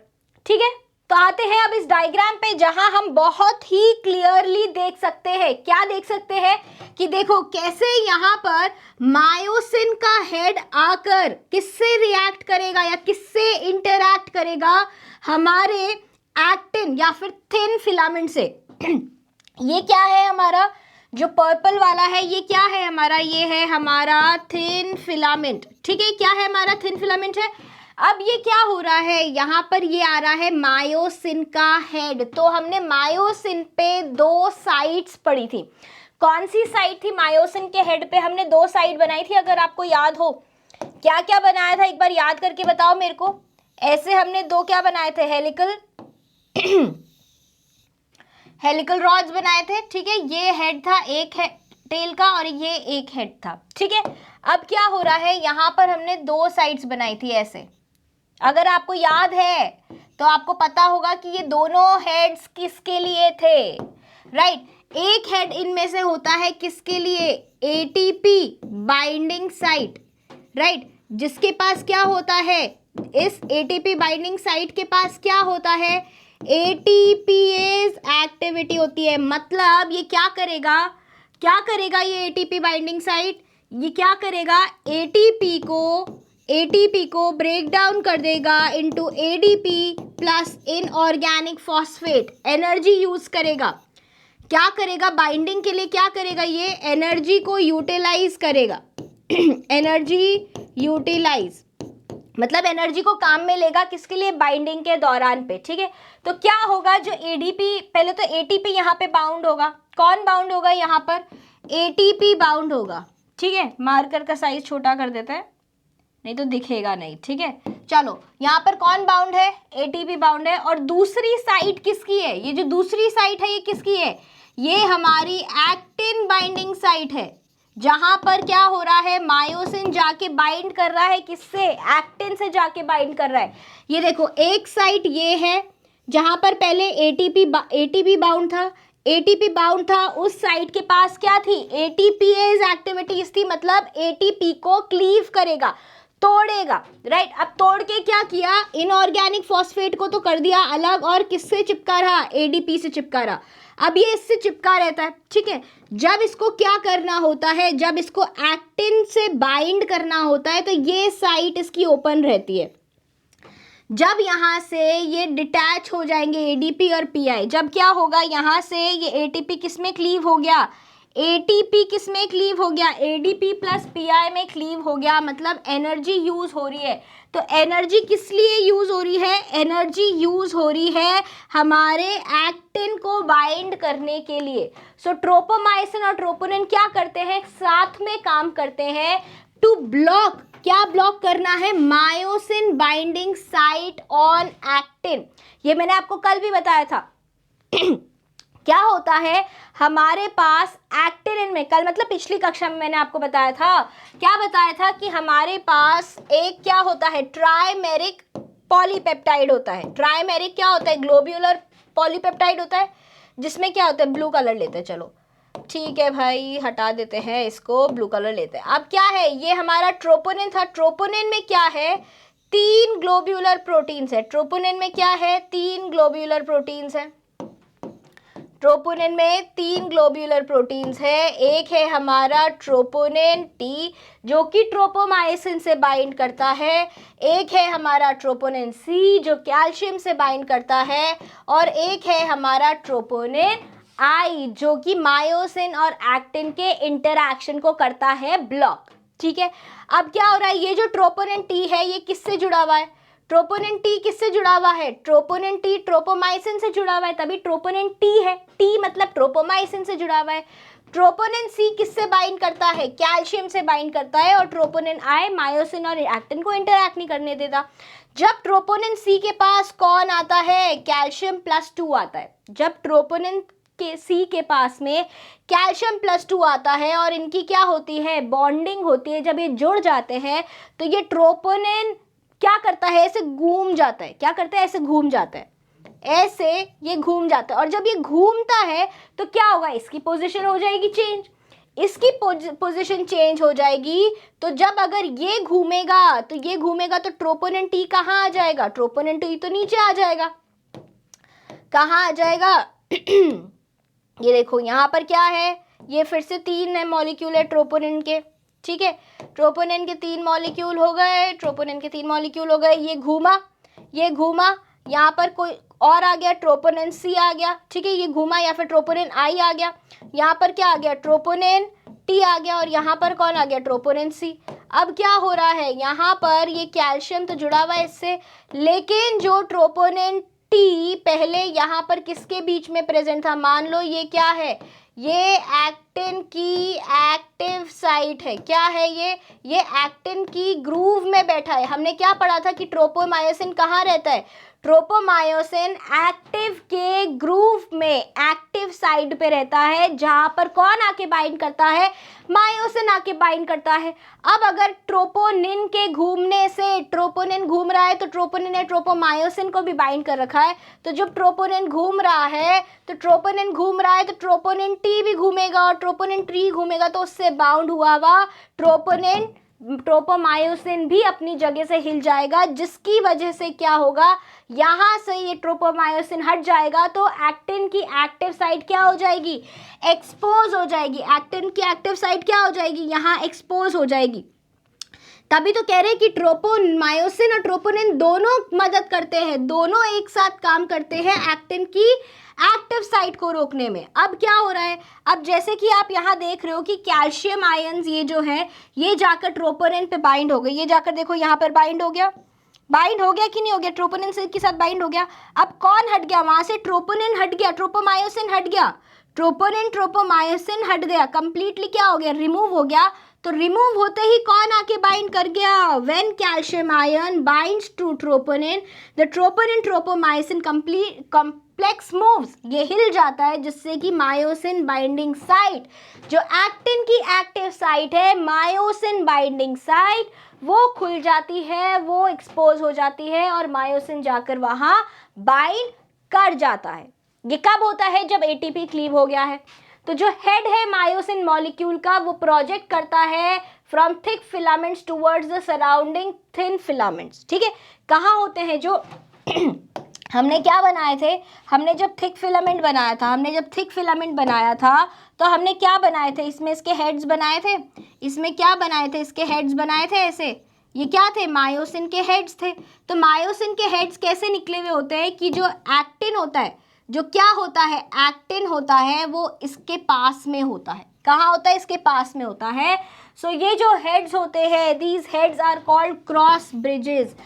ठीक है। तो आते हैं अब इस डायग्राम पे, जहां हम बहुत ही क्लियरली देख सकते हैं। क्या देख सकते हैं? कि देखो कैसे यहाँ पर मायोसिन का हेड आकर किससे रिएक्ट करेगा या किससे इंटरैक्ट करेगा? हमारे एक्टिन या फिर थिन फिलामेंट से। ये क्या है हमारा? जो पर्पल वाला है, ये क्या है हमारा? ये है हमारा थिन फिलामेंट, ठीक है। क्या है हमारा? थिन फिलामेंट है। अब ये क्या हो रहा है? यहाँ पर ये आ रहा है मायोसिन का हेड। तो हमने मायोसिन पे 2 साइट्स पढ़ी थी। कौन सी साइट थी? मायोसिन के हेड पे हमने 2 साइट बनाई थी, अगर आपको याद हो। क्या क्या बनाया था? एक बार याद करके बताओ मेरे को। ऐसे हमने 2 क्या बनाए थे? हेलिकल रॉड्स बनाए थे, ठीक है। ये हेड था, एक है टेल का, और ये एक हेड था, ठीक है। अब क्या हो रहा है? यहाँ पर हमने 2 साइड्स बनाई थी ऐसे। अगर आपको याद है तो आपको पता होगा कि ये दोनों हेड्स किसके लिए थे, राइट। एक हेड इनमें से होता है किसके लिए? ATP binding site, right. जिसके पास क्या होता है? इस एटीपी बाइंडिंग साइट के पास क्या होता है? एटीपीएज एक्टिविटी होती है। मतलब ये क्या करेगा ये एटीपी बाइंडिंग साइट? ये क्या करेगा? एटीपी को ब्रेक डाउन कर देगा into ADP plus inorganic phosphate. Energy use करेगा। क्या करेगा? बाइंडिंग के लिए क्या करेगा? ये एनर्जी को यूटिलाइज करेगा। एनर्जी यूटिलाइज मतलब एनर्जी को काम में लेगा, किसके लिए? बाइंडिंग के दौरान पे, ठीक है। तो क्या होगा? जो एडीपी, पहले तो एटीपी यहाँ पे बाउंड होगा। कौन बाउंड होगा यहाँ पर? एटीपी बाउंड होगा, ठीक है। मार्कर का साइज छोटा कर देता है, नहीं तो दिखेगा नहीं, ठीक है। चलो यहाँ पर कौन बाउंड है? एटीपी बाउंड है। और दूसरी साइट किसकी है? ये जो दूसरी साइट है ये किसकी है? ये हमारी एक्टिन बाइंडिंग साइट है, जहां पर क्या हो रहा है? मायोसिन जाके बाइंड कर रहा है, किससे? एक्टिन से जाके बाइंड कर रहा है। ये देखो, एक साइट ये है, जहां पर पहले एटीपी बाउंड था, एटीपी बाउंड था, उस साइट के पास क्या थी, एटीपीएज एक्टिविटीज थी, मतलब एटीपी को क्लीव करेगा, तोड़ेगा, राइट। अब तोड़ के क्या किया, इनऑर्गेनिक फॉस्फेट को तो कर दिया अलग, और किससे चिपका रहा, एडीपी से चिपका रहा। अब ये इससे चिपका रहता है, ठीक है। जब इसको क्या करना होता है, जब इसको एक्टिन से बाइंड करना होता है, तो ये साइट इसकी ओपन रहती है। जब यहाँ से ये डिटैच हो जाएंगे एडीपी और पीआई, जब क्या होगा, यहाँ से ये एटीपी किस में क्लीव हो गया, एटीपी किस में क्लीव हो गया, एडीपी प्लस पीआई में क्लीव हो गया, मतलब एनर्जी यूज हो रही है। तो एनर्जी किस लिए यूज हो रही है, एनर्जी यूज हो रही है हमारे एक्टिन को बाइंड करने के लिए। सो ट्रोपोमाइसिन और ट्रोपोनिन क्या करते हैं, साथ में काम करते हैं टू ब्लॉक, क्या ब्लॉक करना है, myosin binding site on actin. ये मैंने आपको कल भी बताया था। क्या होता है हमारे पास एक्टिन में, कल मतलब पिछली कक्षा में मैंने आपको बताया था, क्या बताया था कि हमारे पास एक क्या होता है, ट्राइमेरिक पॉलीपेप्टाइड होता है। ट्राइमेरिक क्या होता है, ग्लोब्यूलर पॉलीपेप्टाइड होता है, जिसमें क्या होता है, ब्लू कलर लेते हैं, चलो ठीक है भाई, हटा देते हैं इसको, ब्लू कलर लेते हैं। अब क्या है, ये हमारा ट्रोपोनिन था, ट्रोपोनिन में क्या है, 3 ग्लोब्यूलर प्रोटीन्स है। ट्रोपोनिन में क्या है, 3 ग्लोब्यूलर प्रोटीन्स है। ट्रोपोनिन में 3 ग्लोब्यूलर प्रोटीन्स है। एक है हमारा ट्रोपोनिन टी, जो कि ट्रोपोमाइसिन से बाइंड करता है। एक है हमारा ट्रोपोनिन सी, जो कैल्शियम से बाइंड करता है। और एक है हमारा ट्रोपोनिन आई, जो कि मायोसिन और एक्टिन के इंटरैक्शन को करता है ब्लॉक, ठीक है। अब क्या हो रहा है, ये जो ट्रोपोनिन टी है, ये किससे जुड़ा हुआ है, ट्रोपोनिन टी किससे जुड़ा हुआ है, ट्रोपोनिन टी ट्रोपोमाइसिन से जुड़ा हुआ है, तभी ट्रोपोनिन टी है, टी मतलब ट्रोपोमाइसिन से जुड़ा हुआ है। ट्रोपोनिन सी किससे बाइंड करता है, कैल्शियम से बाइंड करता है। और ट्रोपोनिन आई मायोसिन और एक्टिन को इंटरैक्ट नहीं करने देता। जब ट्रोपोनिन सी के पास कौन आता है, कैल्शियम +2 आता है। जब ट्रोपोनिन के सी के पास में कैल्शियम +2 आता है और इनकी क्या होती है, बॉन्डिंग होती है। जब ये जुड़ जाते हैं तो ये ट्रोपोनिन क्या करता है, ऐसे घूम जाता है, क्या करता है, ऐसे घूम जाता है, ऐसे ये घूम जाता है। और जब ये घूमता है तो क्या होगा, इसकी पोजीशन हो जाएगी चेंज, इसकी पोजीशन चेंज हो जाएगी। तो जब अगर ये घूमेगा तो ट्रोपोनिन टी कहाँ आ जाएगा, ट्रोपोनिन टी तो नीचे आ जाएगा, कहाँ आ जाएगा ये देखो यहाँ पर क्या है, ये फिर से 3 मॉलिक्यूल है ट्रोपोनिन के, ठीक है। ट्रोपोनिन के 3 मॉलिक्यूल हो गए, ट्रोपोनिन के 3 मॉलिक्यूल हो गए। ये घूमा, यहाँ पर कोई और आ गया, ट्रोपोनिन सी आ गया, ठीक है। ये घूमा, या फिर ट्रोपोनिन आई आ गया, यहाँ पर क्या आ गया, ट्रोपोनिन टी आ गया, और यहाँ पर कौन आ गया, ट्रोपोनिन सी। अब क्या हो रहा है, यहाँ पर ये कैल्शियम तो जुड़ा हुआ है इससे, लेकिन जो ट्रोपोनिन टी पहले यहाँ पर किसके बीच में प्रेजेंट था, मान लो ये क्या है, ये एक्टिन की एक्टिव साइट है। क्या है ये एक्टिन की ग्रूव में बैठा है। हमने क्या पढ़ा था कि ट्रोपोमायोसिन कहाँ रहता है, ट्रोपोमायोसिन एक्टिव के ग्रूव में, एक्टिव साइड पे रहता है, जहां पर कौन आके बाइंड करता है, मायोसिन आके बाइंड करता है। अब अगर ट्रोपोनिन के घूमने से, ट्रोपोनिन घूम रहा है तो ट्रोपोनिन ने ट्रोपोमायोसिन को भी बाइंड कर रखा है, तो जब ट्रोपोनिन घूम रहा है तो ट्रोपोनिन टी भी घूमेगा, और ट्रोपोनिन टी घूमेगा तो उससे बाउंड हुआ ट्रोपोमायोसिन भी अपनी जगह से हिल जाएगा, जिसकी वजह से क्या होगा, यहाँ से ये ट्रोपोमायोसिन हट जाएगा तो एक्टिन की एक्टिव साइट क्या हो जाएगी, एक्सपोज हो जाएगी। एक्टिन की एक्टिव साइट क्या हो जाएगी, यहाँ एक्सपोज हो जाएगी। तभी तो कह रहे हैं कि ट्रोपोमायोसिन और ट्रोपोनिन दोनों मदद करते हैं, दोनों एक साथ काम करते हैं एक्टिन की एक्टिव साइट को रोकने में। अब क्या हो रहा है, अब जैसे कि आप यहाँ देख रहे हो कि कैल्शियम आयंस ये जो है, ये जाकर ट्रोपोनिन पे बाइंड हो गए। ये जाकर देखो यहाँ पर बाइंड हो गया कि नहीं हो गया, ट्रोपोनिन से के साथ बाइंड हो गया। अब कौन हट गया वहां से, ट्रोपोनिन हट गया, ट्रोपोमायोसिन हट गया, ट्रोपोमायोसिन हट गया, कंप्लीटली क्या हो गया, रिमूव हो गया। तो रिमूव होते ही कौन आके बाइंड कर गया, when calcium ion binds to troponin, the troponin tropomyosin complex moves, ये हिल जाता है, जिससे कि मायोसिन बाइंडिंग साइट, जो एक्टिन की एक्टिव साइट है, मायोसिन बाइंडिंग साइट, वो खुल जाती है, वो एक्सपोज हो जाती है, और मायोसिन जाकर वहां बाइंड कर जाता है। ये कब होता है? जब एटीपी क्लीव हो गया है। तो जो हेड है मायोसिन मॉलिक्यूल का वो प्रोजेक्ट करता है from thick filaments towards the surrounding thin filaments. ठीक है, कहाँ होते हैं जो हमने क्या बनाए थे, हमने जब थिक फिलामेंट बनाया था, तो हमने क्या बनाए थे, इसमें इसके हेड्स बनाए थे, इसमें क्या बनाए थे, इसके हेड्स बनाए थे ऐसे, ये क्या थे, मायोसिन के हेड्स थे। तो मायोसिन के हेड्स कैसे निकले हुए होते हैं कि जो एक्टिन होता है, जो क्या होता है, एक्टिन होता है, वो इसके पास में होता है। कहाँ होता है? इसके पास में होता है। सो ये जो हेड्स होते हैं, these heads are called cross bridges.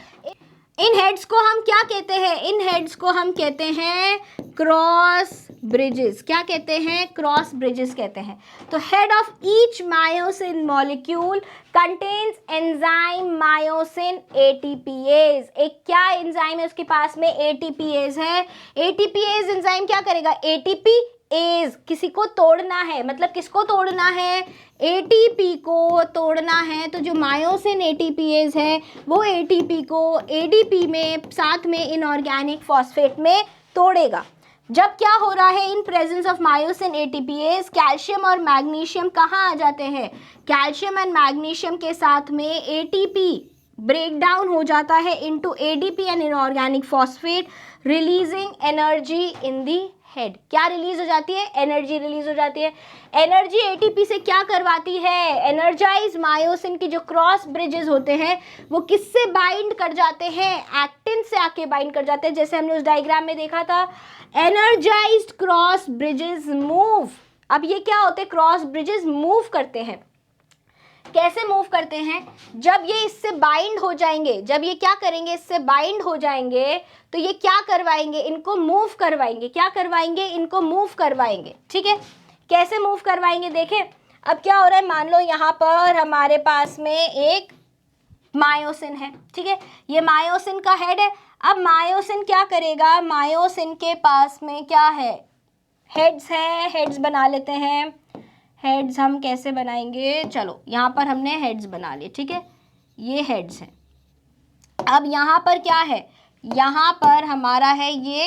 इन हेड्स को हम क्या कहते हैं? इन हेड्स को हम कहते हैं क्रॉस ब्रिजेस। क्या कहते हैं? क्रॉस ब्रिजेस कहते हैं। तो head of each myosin molecule contains enzyme myosin ATPase. एक क्या एंजाइम है उसके पास में? एटीपीएज है। एटीपीएज एंजाइम क्या करेगा? एटीपी एज, किसी को तोड़ना है, मतलब किसको तोड़ना है? एटीपी को तोड़ना है। तो जो मायोसिन एटीपीएज है वो एटीपी को एडीपी में साथ में इनऑर्गेनिक फॉस्फेट में तोड़ेगा। जब क्या हो रहा है, in presence of myosin ATPase calcium और मैग्नीशियम कहाँ आ जाते हैं? कैल्शियम एंड मैग्नीशियम के साथ में एटीपी ब्रेक डाउन हो जाता है into ADP and inorganic phosphate, releasing energy in the head. क्या रिलीज हो जाती है? एनर्जी रिलीज हो जाती है। एनर्जी एटीपी से क्या करवाती है? एनर्जाइज मायोसिन की जो क्रॉस ब्रिजेस होते हैं वो किससे बाइंड कर जाते हैं? एक्टिन से आके बाइंड कर जाते हैं। जैसे हमने उस डायग्राम में देखा था, एनर्जाइज्ड क्रॉस ब्रिजेस मूव। अब ये क्या होते हैं? क्रॉस ब्रिजेस मूव करते हैं। कैसे मूव करते हैं? जब ये इससे बाइंड हो जाएंगे, जब ये क्या करेंगे, इससे बाइंड हो जाएंगे, तो ये क्या करवाएंगे? इनको मूव करवाएंगे। क्या करवाएंगे? इनको मूव करवाएंगे। ठीक है, कैसे मूव करवाएंगे? देखें, अब क्या हो रहा है, मान लो यहाँ पर हमारे पास में एक मायोसिन है। ठीक है, ये मायोसिन का हेड है। अब मायोसिन क्या करेगा? मायोसिन के पास में क्या है? हेड्स है। हेड्स बना लेते हैं। हेड्स हम कैसे बनाएंगे? चलो यहाँ पर हमने हेड्स बना लिए। ठीक है, ये हेड्स हैं। अब यहाँ पर क्या है? यहाँ पर हमारा है ये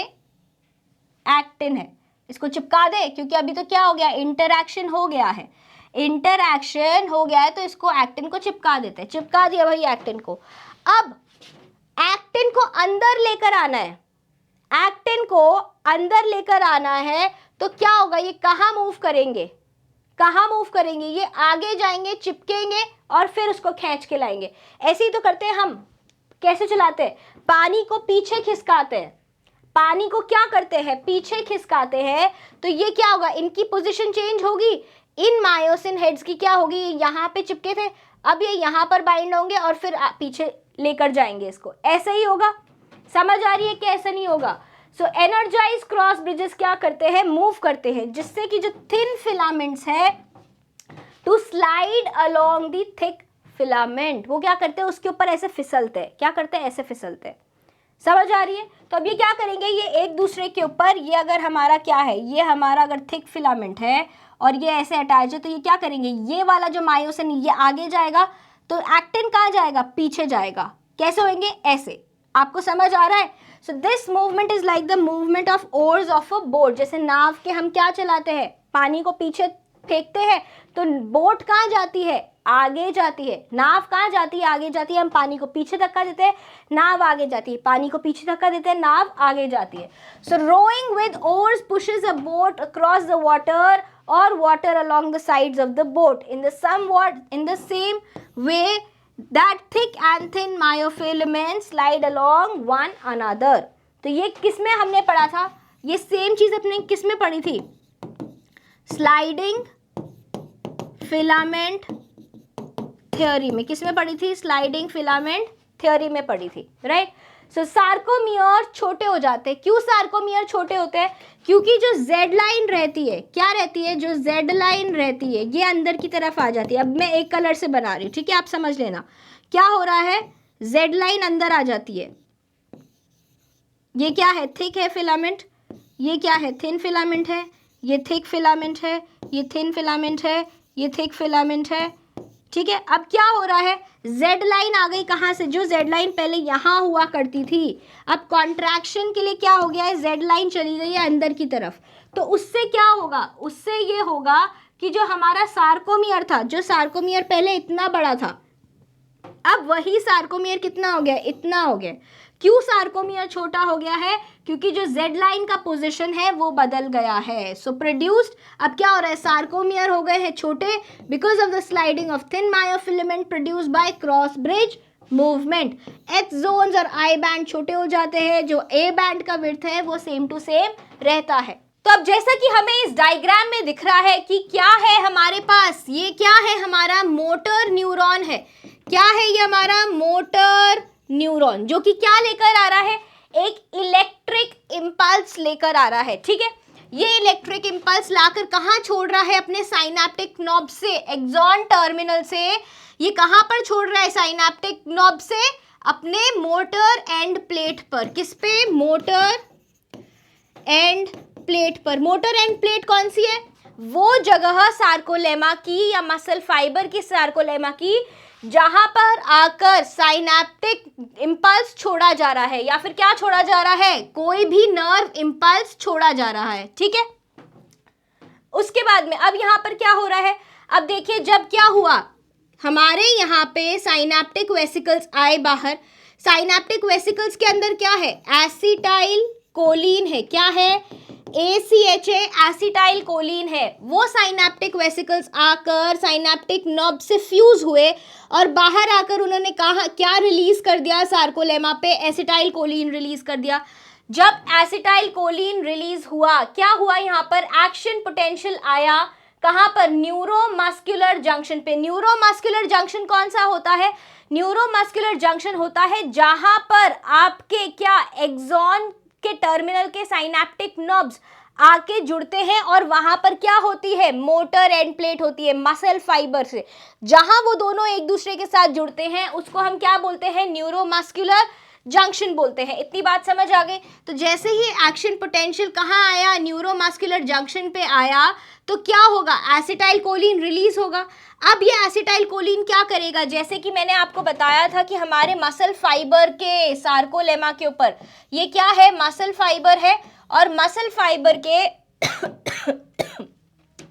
एक्टिन है। इसको चिपका दे, क्योंकि अभी तो क्या हो गया, इंटरैक्शन हो गया है। इंटरैक्शन हो गया है तो इसको एक्टिन को चिपका देते हैं। चिपका दिया भाई एक्टिन को। अब एक्टिन को अंदर लेकर आना है। एक्टिन को अंदर लेकर आना है तो क्या होगा? ये कहाँ मूव करेंगे? कहाँ मूव करेंगे? ये आगे जाएंगे, चिपकेंगे और फिर उसको खींच के लाएंगे। ऐसे ही तो करते हैं हम। कैसे चलाते हैं? पानी को पीछे खिसकाते हैं। पानी को क्या करते हैं? पीछे खिसकाते हैं। तो ये क्या होगा? इनकी पोजीशन चेंज होगी। इन मायोसिन हेड्स की क्या होगी? यहाँ पे चिपके थे, अब ये यहाँ पर बाइंड होंगे और फिर पीछे लेकर जाएंगे इसको। ऐसा ही होगा। समझ आ रही है कि ऐसा नहीं होगा? सो एनर्जाइज क्रॉस ब्रिजेस क्या करते हैं? मूव करते हैं, जिससे कि जो थिन फिलामेंट्स है to slide along the thick filament, वो क्या करते हैं? उसके ऊपर ऐसे फिसलते हैं। क्या करते हैं? ऐसे फिसलते हैं। समझ आ रही है? तो अब ये क्या करेंगे? ये एक दूसरे के ऊपर, ये अगर हमारा क्या है, ये हमारा अगर थिक फिलामेंट है और ये ऐसे अटैच है, तो ये क्या करेंगे? ये वाला जो मायोसिन ये आगे जाएगा तो एक्टिन कहाँ जाएगा? पीछे जाएगा। कैसे होंगे? ऐसे। आपको समझ आ रहा है? So this movement is like the movement of ores of a boat. जैसे नाव के हम क्या चलाते हैं? पानी को पीछे फेंकते हैं तो बोट कहाँ जाती है? आगे जाती है। नाव कहाँ जाती है? आगे जाती है। हम पानी को पीछे धक्का देते हैं, नाव आगे जाती है। पानी को पीछे धक्का देते हैं, नाव आगे जाती है। So rowing with oars pushes a boat across the water और water along the sides of the boat in the same way that thick and thin myofilaments slide along one another। तो ये किस में हमने पढ़ा था? ये सेम चीज अपने किस में पढ़ी थी? स्लाइडिंग फिलामेंट थ्योरी में। किस में पढ़ी थी? स्लाइडिंग फिलामेंट थ्योरी में पढ़ी थी, राइट? सो सार्कोमियर छोटे हो जाते हैं। क्यों सार्कोमियर छोटे होते हैं? क्योंकि जो जेड लाइन रहती है, क्या रहती है? जो जेड लाइन रहती है ये अंदर की तरफ आ जाती है। अब मैं एक कलर से बना रही हूँ, ठीक है, आप समझ लेना क्या हो रहा है। जेड लाइन अंदर आ जाती है। ये क्या है? थिक है फिलामेंट। ये क्या है? थिन फिलामेंट है। ये थिक फिलामेंट है, ये थिन फिलामेंट है, ये थिक फिलामेंट है, ठीक है, अब क्या हो रहा है, जेड लाइन आ गई कहाँ से, जो जेड लाइन पहले यहाँ हुआ करती थी, अब कॉन्ट्रैक्शन के लिए क्या हो गया है, जेड लाइन चली गई है अंदर की तरफ। तो उससे क्या होगा, उससे ये होगा कि जो हमारा सार्कोमियर था, जो सार्कोमियर पहले इतना बड़ा था, अब वही सार्कोमियर कितना हो गया, इतना हो गया। क्यों सार्कोमियर छोटा हो गया है, क्योंकि जो जेड लाइन का पोजीशन है वो बदल गया है। सो प्रोड्यूस्ड, अब क्या हो रहा है, सार्कोमियर हो गए हैं छोटे because of the sliding of thin myofilament produced by cross bridge movement. H zones और आई बैंड छोटे हो जाते हैं, जो ए बैंड का विड्थ है वो सेम टू सेम रहता है। तो अब जैसा कि हमें इस डायग्राम में दिख रहा है कि क्या है हमारे पास, ये क्या है, हमारा मोटर न्यूरॉन है। क्या है ये, हमारा मोटर न्यूरॉन, जो कि क्या लेकर आ रहा है, एक इलेक्ट्रिक इम्पल्स लेकर आ रहा है। ठीक है, ये इलेक्ट्रिक इम्पल्स लाकर कहाँ छोड़ रहा है, अपने साइनेप्टिक नॉब से, एक्सॉन टर्मिनल से। ये कहाँ पर छोड़ रहा है, साइनेप्टिक नॉब से अपने मोटर एंड प्लेट पर। किस पे, मोटर एंड प्लेट पर। मोटर एंड प्लेट कौन सी है, वो जगह सार्कोलेमा की या मसल फाइबर की सार्कोलेमा की जहां पर आकर साइनेप्टिक इम्पल्स छोड़ा जा रहा है, या फिर क्या छोड़ा जा रहा है, कोई भी नर्व इम्पल्स छोड़ा जा रहा है। ठीक है, उसके बाद में अब यहां पर क्या हो रहा है, अब देखिए जब क्या हुआ, हमारे यहाँ पे साइनेप्टिक वेसिकल्स आए बाहर। साइनेप्टिक वेसिकल्स के अंदर क्या है, एसिटाइल कोलिन है। क्या है, ACHA एसिटाइल कोलिन है। वो साइनेप्टिक वेसिकल्स आकर साइनेप्टिक नॉब से फ्यूज हुए और बाहर आकर उन्होंने कहा क्या रिलीज कर दिया, सार्कोलेमा पे एसिटाइल कोलिन रिलीज कर दिया। जब एसिटाइल कोलिन रिलीज हुआ, क्या हुआ, यहाँ पर एक्शन पोटेंशियल आया, कहाँ पर, न्यूरोमस्कुलर जंक्शन पे। न्यूरोमस्कुलर जंक्शन कौन सा होता है, न्यूरोमस्कुलर जंक्शन होता है जहां पर आपके क्या, एक्सॉन के टर्मिनल के साइनेप्टिक नर्व्स आके जुड़ते हैं और वहां पर क्या होती है, मोटर एंड प्लेट होती है मसल फाइबर से। जहां वो दोनों एक दूसरे के साथ जुड़ते हैं उसको हम क्या बोलते हैं, न्यूरोमस्कुलर जंक्शन बोलते हैं। इतनी बात समझ आ गई। तो जैसे ही एक्शन पोटेंशियल कहाँ आया, न्यूरोमस्कुलर जंक्शन पे आया, तो क्या होगा, एसिटाइल कोलिन रिलीज होगा। अब ये एसिटाइल कोलिन क्या करेगा, जैसे कि मैंने आपको बताया था कि हमारे मसल फाइबर के सार्कोलेमा के ऊपर ये क्या है, मसल फाइबर है, और मसल फाइबर के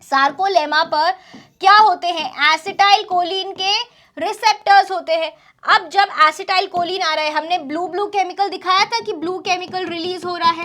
सार्कोलेमा पर क्या होते हैं, एसिटाइल कोलिन के रिसेप्टर्स होते हैं। अब जब एसिटाइल कोलिन आ रहा है, हमने ब्लू केमिकल दिखाया था कि ब्लू केमिकल रिलीज हो रहा है,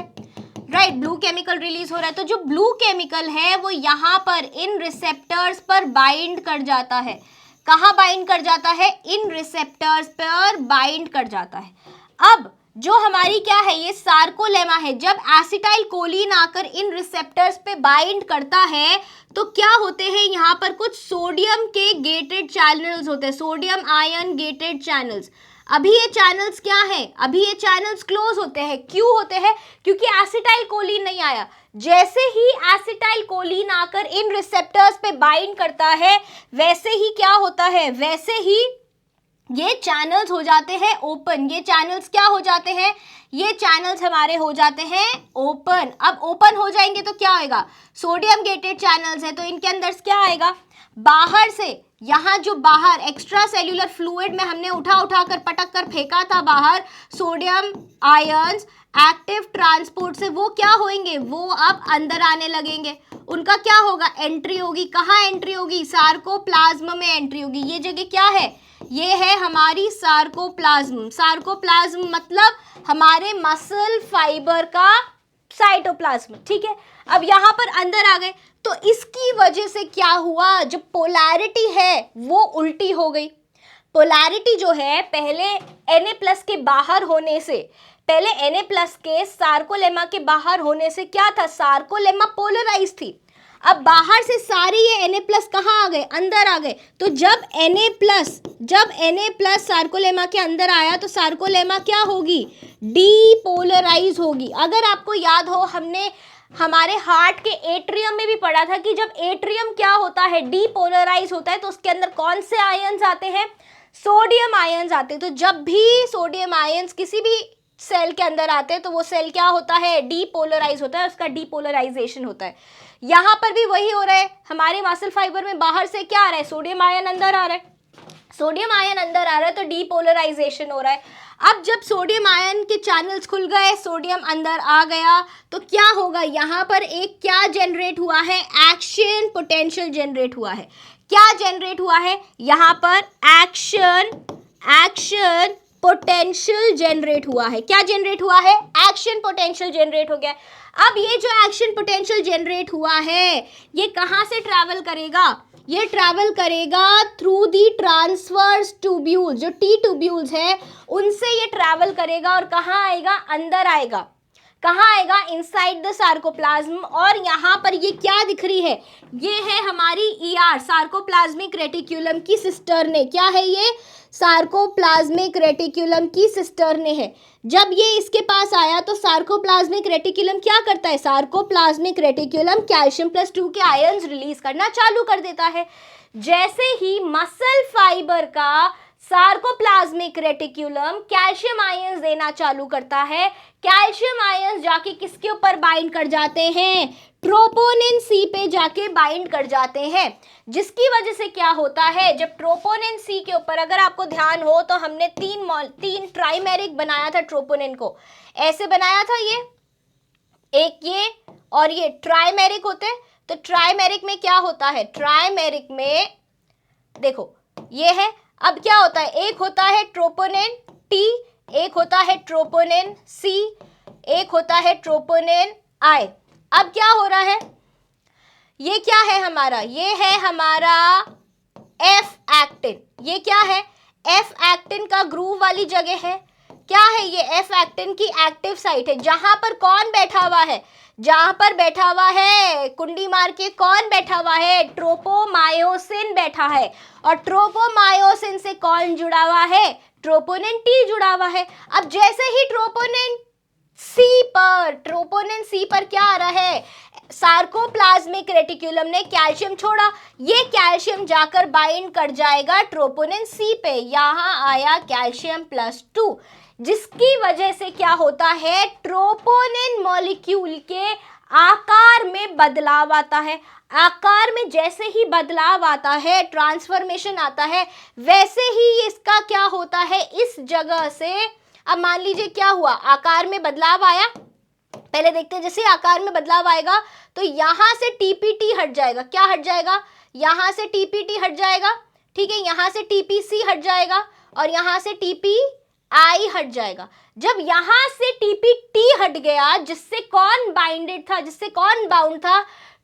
राइट, ब्लू केमिकल रिलीज हो रहा है। तो जो ब्लू केमिकल है वो यहाँ पर इन रिसेप्टर्स पर बाइंड कर जाता है। कहाँ बाइंड कर जाता है, इन रिसेप्टर्स पर बाइंड कर जाता है। अब जो हमारी क्या है, ये सार्कोलेमा है, जब एसिटाइल कोलिन आकर इन रिसेप्टर्स पे बाइंड करता है तो क्या होते हैं, यहाँ पर कुछ सोडियम के गेटेड चैनल्स होते हैं, सोडियम आयन गेटेड चैनल्स। अभी ये चैनल्स क्या हैं, अभी ये चैनल्स क्लोज होते हैं। क्यों होते हैं, क्योंकि एसिटाइल कोलिन नहीं आया। जैसे ही एसिटाइल कोलिन आकर इन रिसेप्टर्स पे बाइंड करता है, वैसे ही क्या होता है, वैसे ही ये चैनल्स हो जाते हैं ओपन। ये चैनल्स क्या हो जाते हैं, ये चैनल्स हमारे हो जाते हैं ओपन। अब ओपन हो जाएंगे तो क्या होगा, सोडियम गेटेड चैनल्स है तो इनके अंदर क्या आएगा, बाहर से, यहाँ जो बाहर एक्स्ट्रा सेल्यूलर फ्लूइड में हमने उठा कर पटक कर फेंका था बाहर सोडियम आयंस एक्टिव ट्रांसपोर्ट से, वो क्या होंगे, वो अब अंदर आने लगेंगे। उनका क्या होगा, एंट्री होगी। कहाँ एंट्री होगी, सार्कोप्लाज्म में एंट्री होगी। ये जगह क्या है, ये है हमारी सार्कोप्लाज्म। सार्कोप्लाज्म मतलब हमारे मसल फाइबर का साइटोप्लाज्म। ठीक है, अब यहाँ पर अंदर आ गए तो इसकी वजह से क्या हुआ, जो पोलैरिटी है वो उल्टी हो गई। पोलैरिटी जो है, पहले Na+ के बाहर होने से, पहले Na+ के सार्कोलेमा के बाहर होने से क्या था, सार्कोलेमा पोलराइज थी। अब बाहर से सारे ये Na+ कहाँ आ गए, अंदर आ गए। तो जब Na+ सार्कोलेमा के अंदर आया तो सार्कोलेमा क्या होगी, डीपोलराइज होगी। अगर आपको याद हो, हमने हमारे हार्ट के एट्रियम में भी पढ़ा था कि जब एट्रियम क्या होता है, डीपोलराइज होता है, तो उसके अंदर कौन से आयंस आते हैं, सोडियम आयंस आते हैं। तो जब भी सोडियम आयंस किसी भी सेल के अंदर आते हैं तो वो सेल क्या होता है, डीपोलराइज होता है, उसका डीपोलराइजेशन होता है। यहाँ पर भी वही हो रहा है, हमारे मसल फाइबर में बाहर से क्या आ रहा है, सोडियम आयन अंदर आ रहा है। सोडियम आयन अंदर आ रहा है तो डीपोलराइजेशन हो रहा है। अब जब सोडियम आयन के चैनल्स खुल गए, सोडियम अंदर आ गया, तो क्या होगा, यहाँ पर एक क्या जनरेट हुआ है, एक्शन पोटेंशियल जनरेट हुआ है। क्या जनरेट हुआ है यहाँ पर, एक्शन पोटेंशियल जनरेट हुआ है। क्या जनरेट हुआ है, एक्शन पोटेंशियल जनरेट हो गया। अब ये जो एक्शन पोटेंशियल जनरेट हुआ है ये कहाँ से ट्रैवल करेगा, ये ट्रैवल करेगा थ्रू दी ट्रांसवर्स ट्यूब्यूल्स, जो टी ट्यूब्यूल्स है उनसे ये ट्रैवल करेगा और कहाँ आएगा, अंदर आएगा। कहाँ आएगा, इनसाइड द सार्कोप्लाज्म। और यहाँ पर ये क्या दिख रही है, ये है हमारी ईआर, सार्कोप्लाज्मिक रेटिक्यूलम की सिस्टर्ने। क्या है ये, सार्कोप्लाज्मिक रेटिक्यूलम की सिस्टर्ने है। जब ये इसके पास आया तो सार्कोप्लाज्मिक रेटिक्यूलम क्या करता है, सार्कोप्लाज्मिक रेटिक्यूलम कैल्शियम +2 के आयंस रिलीज करना चालू कर देता है। जैसे ही मसल फाइबर का सार्कोप्लाज्मिक रेटिक्यूलम कैल्शियम आयंस देना चालू करता है, कैल्शियम आयंस जाके किसके ऊपर बाइंड कर जाते हैं, ट्रोपोनिन सी पे जाके बाइंड कर जाते हैं। जिसकी वजह से क्या होता है, जब ट्रोपोनिन सी के ऊपर, अगर आपको ध्यान हो तो हमने तीन ट्राइमेरिक बनाया था, ट्रोपोनिन को ऐसे बनाया था, ये और ये ट्राइमेरिक होते हैं। तो ट्राइमेरिक में क्या होता है, ट्राइमेरिक में देखो ये है, अब क्या होता है, एक होता है ट्रोपोनिन टी, एक होता है ट्रोपोनिन सी, एक होता है ट्रोपोनिन आई। अब क्या हो रहा है, ये क्या है हमारा, ये है हमारा एफ एक्टिन। ये क्या है, एफ एक्टिन का ग्रूव वाली जगह है। क्या है ये, एफ एक्टिन की एक्टिव साइट है, जहां पर कौन बैठा हुआ है, जहां पर बैठा हुआ है, कुंडी मार के कौन बैठा हुआ है, ट्रोपोमायोसिन बैठा है। और ट्रोपोमायोसिन से कौन जुड़ा हुआ है, ट्रोपोनिन टी जुड़ा हुआ है। अब जैसे ही ट्रोपोनिन सी पर क्या आ रहा है, सार्कोप्लाज्मिक रेटिक्यूलम ने कैल्शियम छोड़ा, ये कैल्शियम जाकर बाइंड कर जाएगा ट्रोपोनिन सी पे, यहां आया कैल्शियम +2, जिसकी वजह से क्या होता है, ट्रोपोनिन मॉलिक्यूल के आकार में बदलाव आता है। आकार में जैसे ही बदलाव आता है, ट्रांसफॉर्मेशन आता है, वैसे ही इसका क्या होता है, इस जगह से, अब मान लीजिए क्या हुआ, आकार में बदलाव आया, पहले देखते हैं, जैसे आकार में बदलाव आएगा तो यहां से टीपीटी हट जाएगा। क्या हट जाएगा, यहां से टीपीटी हट जाएगा, ठीक है, यहां से टीपीसी हट जाएगा और यहां से टीपीआई हट जाएगा। जब यहां से टीपीटी हट गया, जिससे कौन बाइंडेड था, जिससे कौन बाउंड था,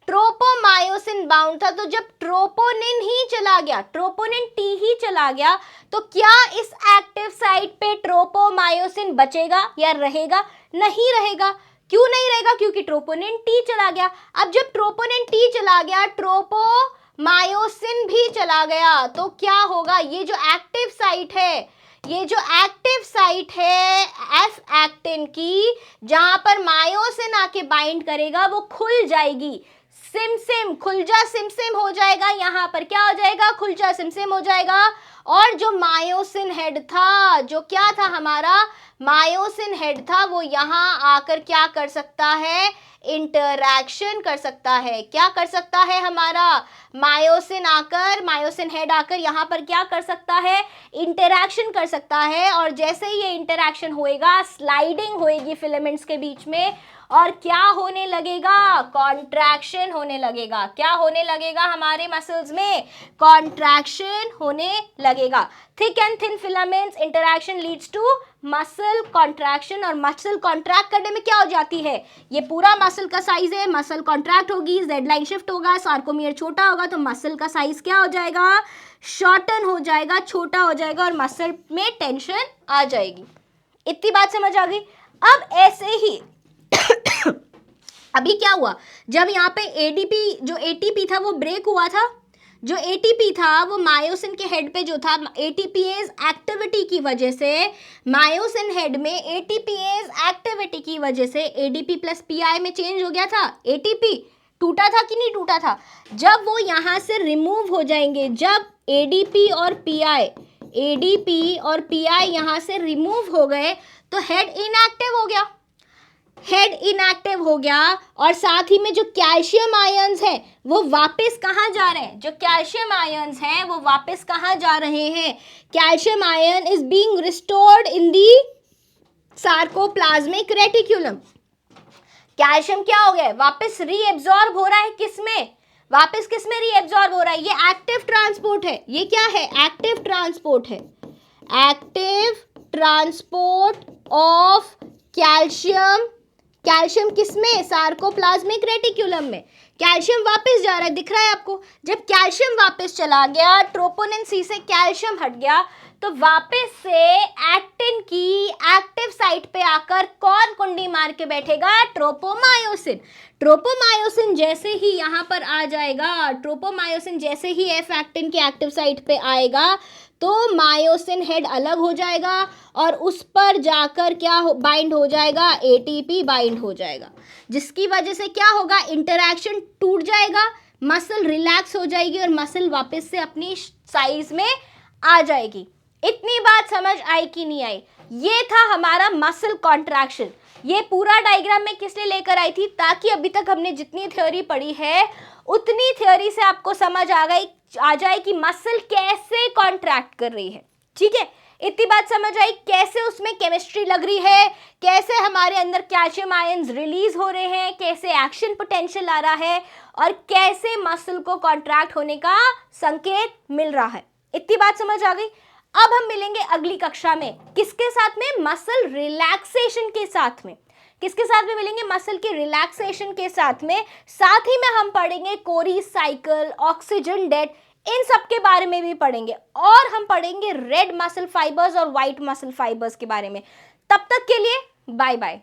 ट्रोपोमायोसिन बाउंड था। तो जब ट्रोपोनिन ही चला गया, ट्रोपोनिन टी ही चला गया, तो क्या इस एक्टिव साइट पे ट्रोपोमायोसिन बचेगा या रहेगा, नहीं रहेगा। क्यों नहीं रहेगा, क्योंकि ट्रोपोनिन टी चला गया। अब जब ट्रोपोनिन टी चला गया, ट्रोपोमायोसिन भी चला गया, तो क्या होगा, ये जो एक्टिव साइट है, ये जो एक्टिव साइट है एफ एक्टिन की, जहां पर मायोसिन आके बाइंड करेगा, वो खुल जाएगी, सिमसिम, खुलजा सिमसिम हो जाएगा। यहाँ पर क्या हो जाएगा, खुलजा सिमसिम हो जाएगा। और जो मायोसिन हेड था, जो क्या था हमारा मायोसिन हेड था, वो यहाँ आकर क्या कर सकता है, इंटरैक्शन कर सकता है। क्या कर सकता है, हमारा मायोसिन आकर, मायोसिन हेड आकर यहाँ पर क्या कर सकता है, इंटरैक्शन कर सकता है। और जैसे ही ये इंटरैक्शन होएगा, स्लाइडिंग होएगी फिलामेंट्स के बीच में, और क्या होने लगेगा, कॉन्ट्रैक्शन होने लगेगा। क्या होने लगेगा, हमारे मसल्स में कॉन्ट्रैक्शन होने लगेगा। Thick and thin filaments interaction leads to muscle contraction, और मसल कॉन्ट्रैक्ट करने में क्या हो जाती है, ये पूरा मसल का साइज है, मसल कॉन्ट्रैक्ट होगी, जेड लाइन शिफ्ट होगा, सार्कोमियर छोटा होगा, तो मसल का साइज क्या हो जाएगा, शॉर्टन हो जाएगा, छोटा हो जाएगा, और मसल में टेंशन आ जाएगी। इतनी बात समझ आ गई। अब ऐसे ही अभी क्या हुआ, जब यहाँ पे एडीपी, जो एटीपी था वो ब्रेक हुआ था, जो एटीपी था वो मायोसिन के हेड पे जो था, एटीपीएज एक्टिविटी की वजह से, मायोसिन हेड में एटीपीएज एक्टिविटी की वजह से एडीपी प्लस पीआई में चेंज हो गया था। एटीपी टूटा था कि नहीं टूटा था, जब वो यहाँ से रिमूव हो जाएंगे, जब एडीपी और पीआई यहाँ से रिमूव हो गए, तो हेड इनएक्टिव हो गया। हेड इनएक्टिव हो गया और साथ ही में जो कैल्शियम आयंस है वो वापस कहाँ जा रहे हैं, जो कैल्शियम आयंस हैं वो वापस कहाँ जा रहे हैं, calcium ion is being restored in the sarcoplasmic reticulum. Calcium क्या हो गया, वापस रीएब्जॉर्ब हो रहा है किसमें, वापस किसमें रीएब्जॉर्ब हो रहा है, ये एक्टिव ट्रांसपोर्ट है, ये क्या है, एक्टिव ट्रांसपोर्ट है, active transport of calcium, calcium किसमें, सार्कोप्लाज्मिक रेटिक्यूलम में। कैल्शियम वापस जा रहा है, दिख रहा है आपको, जब कैल्शियम वापस चला गया, ट्रोपोनिन सी से कैल्शियम हट गया, तो वापस से एक्टिन की एक्टिव साइट पे आकर कौन कुंडी मार के बैठेगा, ट्रोपोमायोसिन। ट्रोपोमायोसिन जैसे ही यहाँ पर आ जाएगा, ट्रोपोमायोसिन जैसे ही एफ एक्टिन की एक्टिव साइट पे आएगा तो मायोसिन हेड अलग हो जाएगा और उस पर जाकर क्या बाइंड हो जाएगा, एटीपी बाइंड हो जाएगा, जिसकी वजह से क्या होगा, इंटरैक्शन टूट जाएगा, मसल रिलैक्स हो जाएगी और मसल वापस से अपनी साइज में आ जाएगी। इतनी बात समझ आई कि नहीं आई? ये था हमारा मसल कॉन्ट्रैक्शन। ये पूरा डायग्राम मैं किस लिए लेकर आई थी, ताकि अभी तक हमने जितनी थ्योरी पढ़ी है उतनी थ्योरी से आपको समझ आ जाए कि मसल कैसे कॉन्ट्रैक्ट कर रही है। ठीक है, इतनी बात समझ आई, कैसे उसमें केमिस्ट्री लग रही है, कैसे हमारे अंदर कैल्शियम आयंस रिलीज हो रहे हैं, कैसे एक्शन पोटेंशियल आ रहा है और कैसे मसल को कॉन्ट्रैक्ट होने का संकेत मिल रहा है। इतनी बात समझ आ गई। अब हम मिलेंगे अगली कक्षा में, किसके साथ में, मसल रिलैक्सेशन के साथ में। किसके साथ में मिलेंगे, मसल के रिलैक्सेशन के साथ में। साथ ही में हम पढ़ेंगे कोरी साइकिल, ऑक्सीजन डेट, इन सब के बारे में भी पढ़ेंगे और हम पढ़ेंगे रेड मसल फाइबर्स और व्हाइट मसल फाइबर्स के बारे में। तब तक के लिए बाय बाय।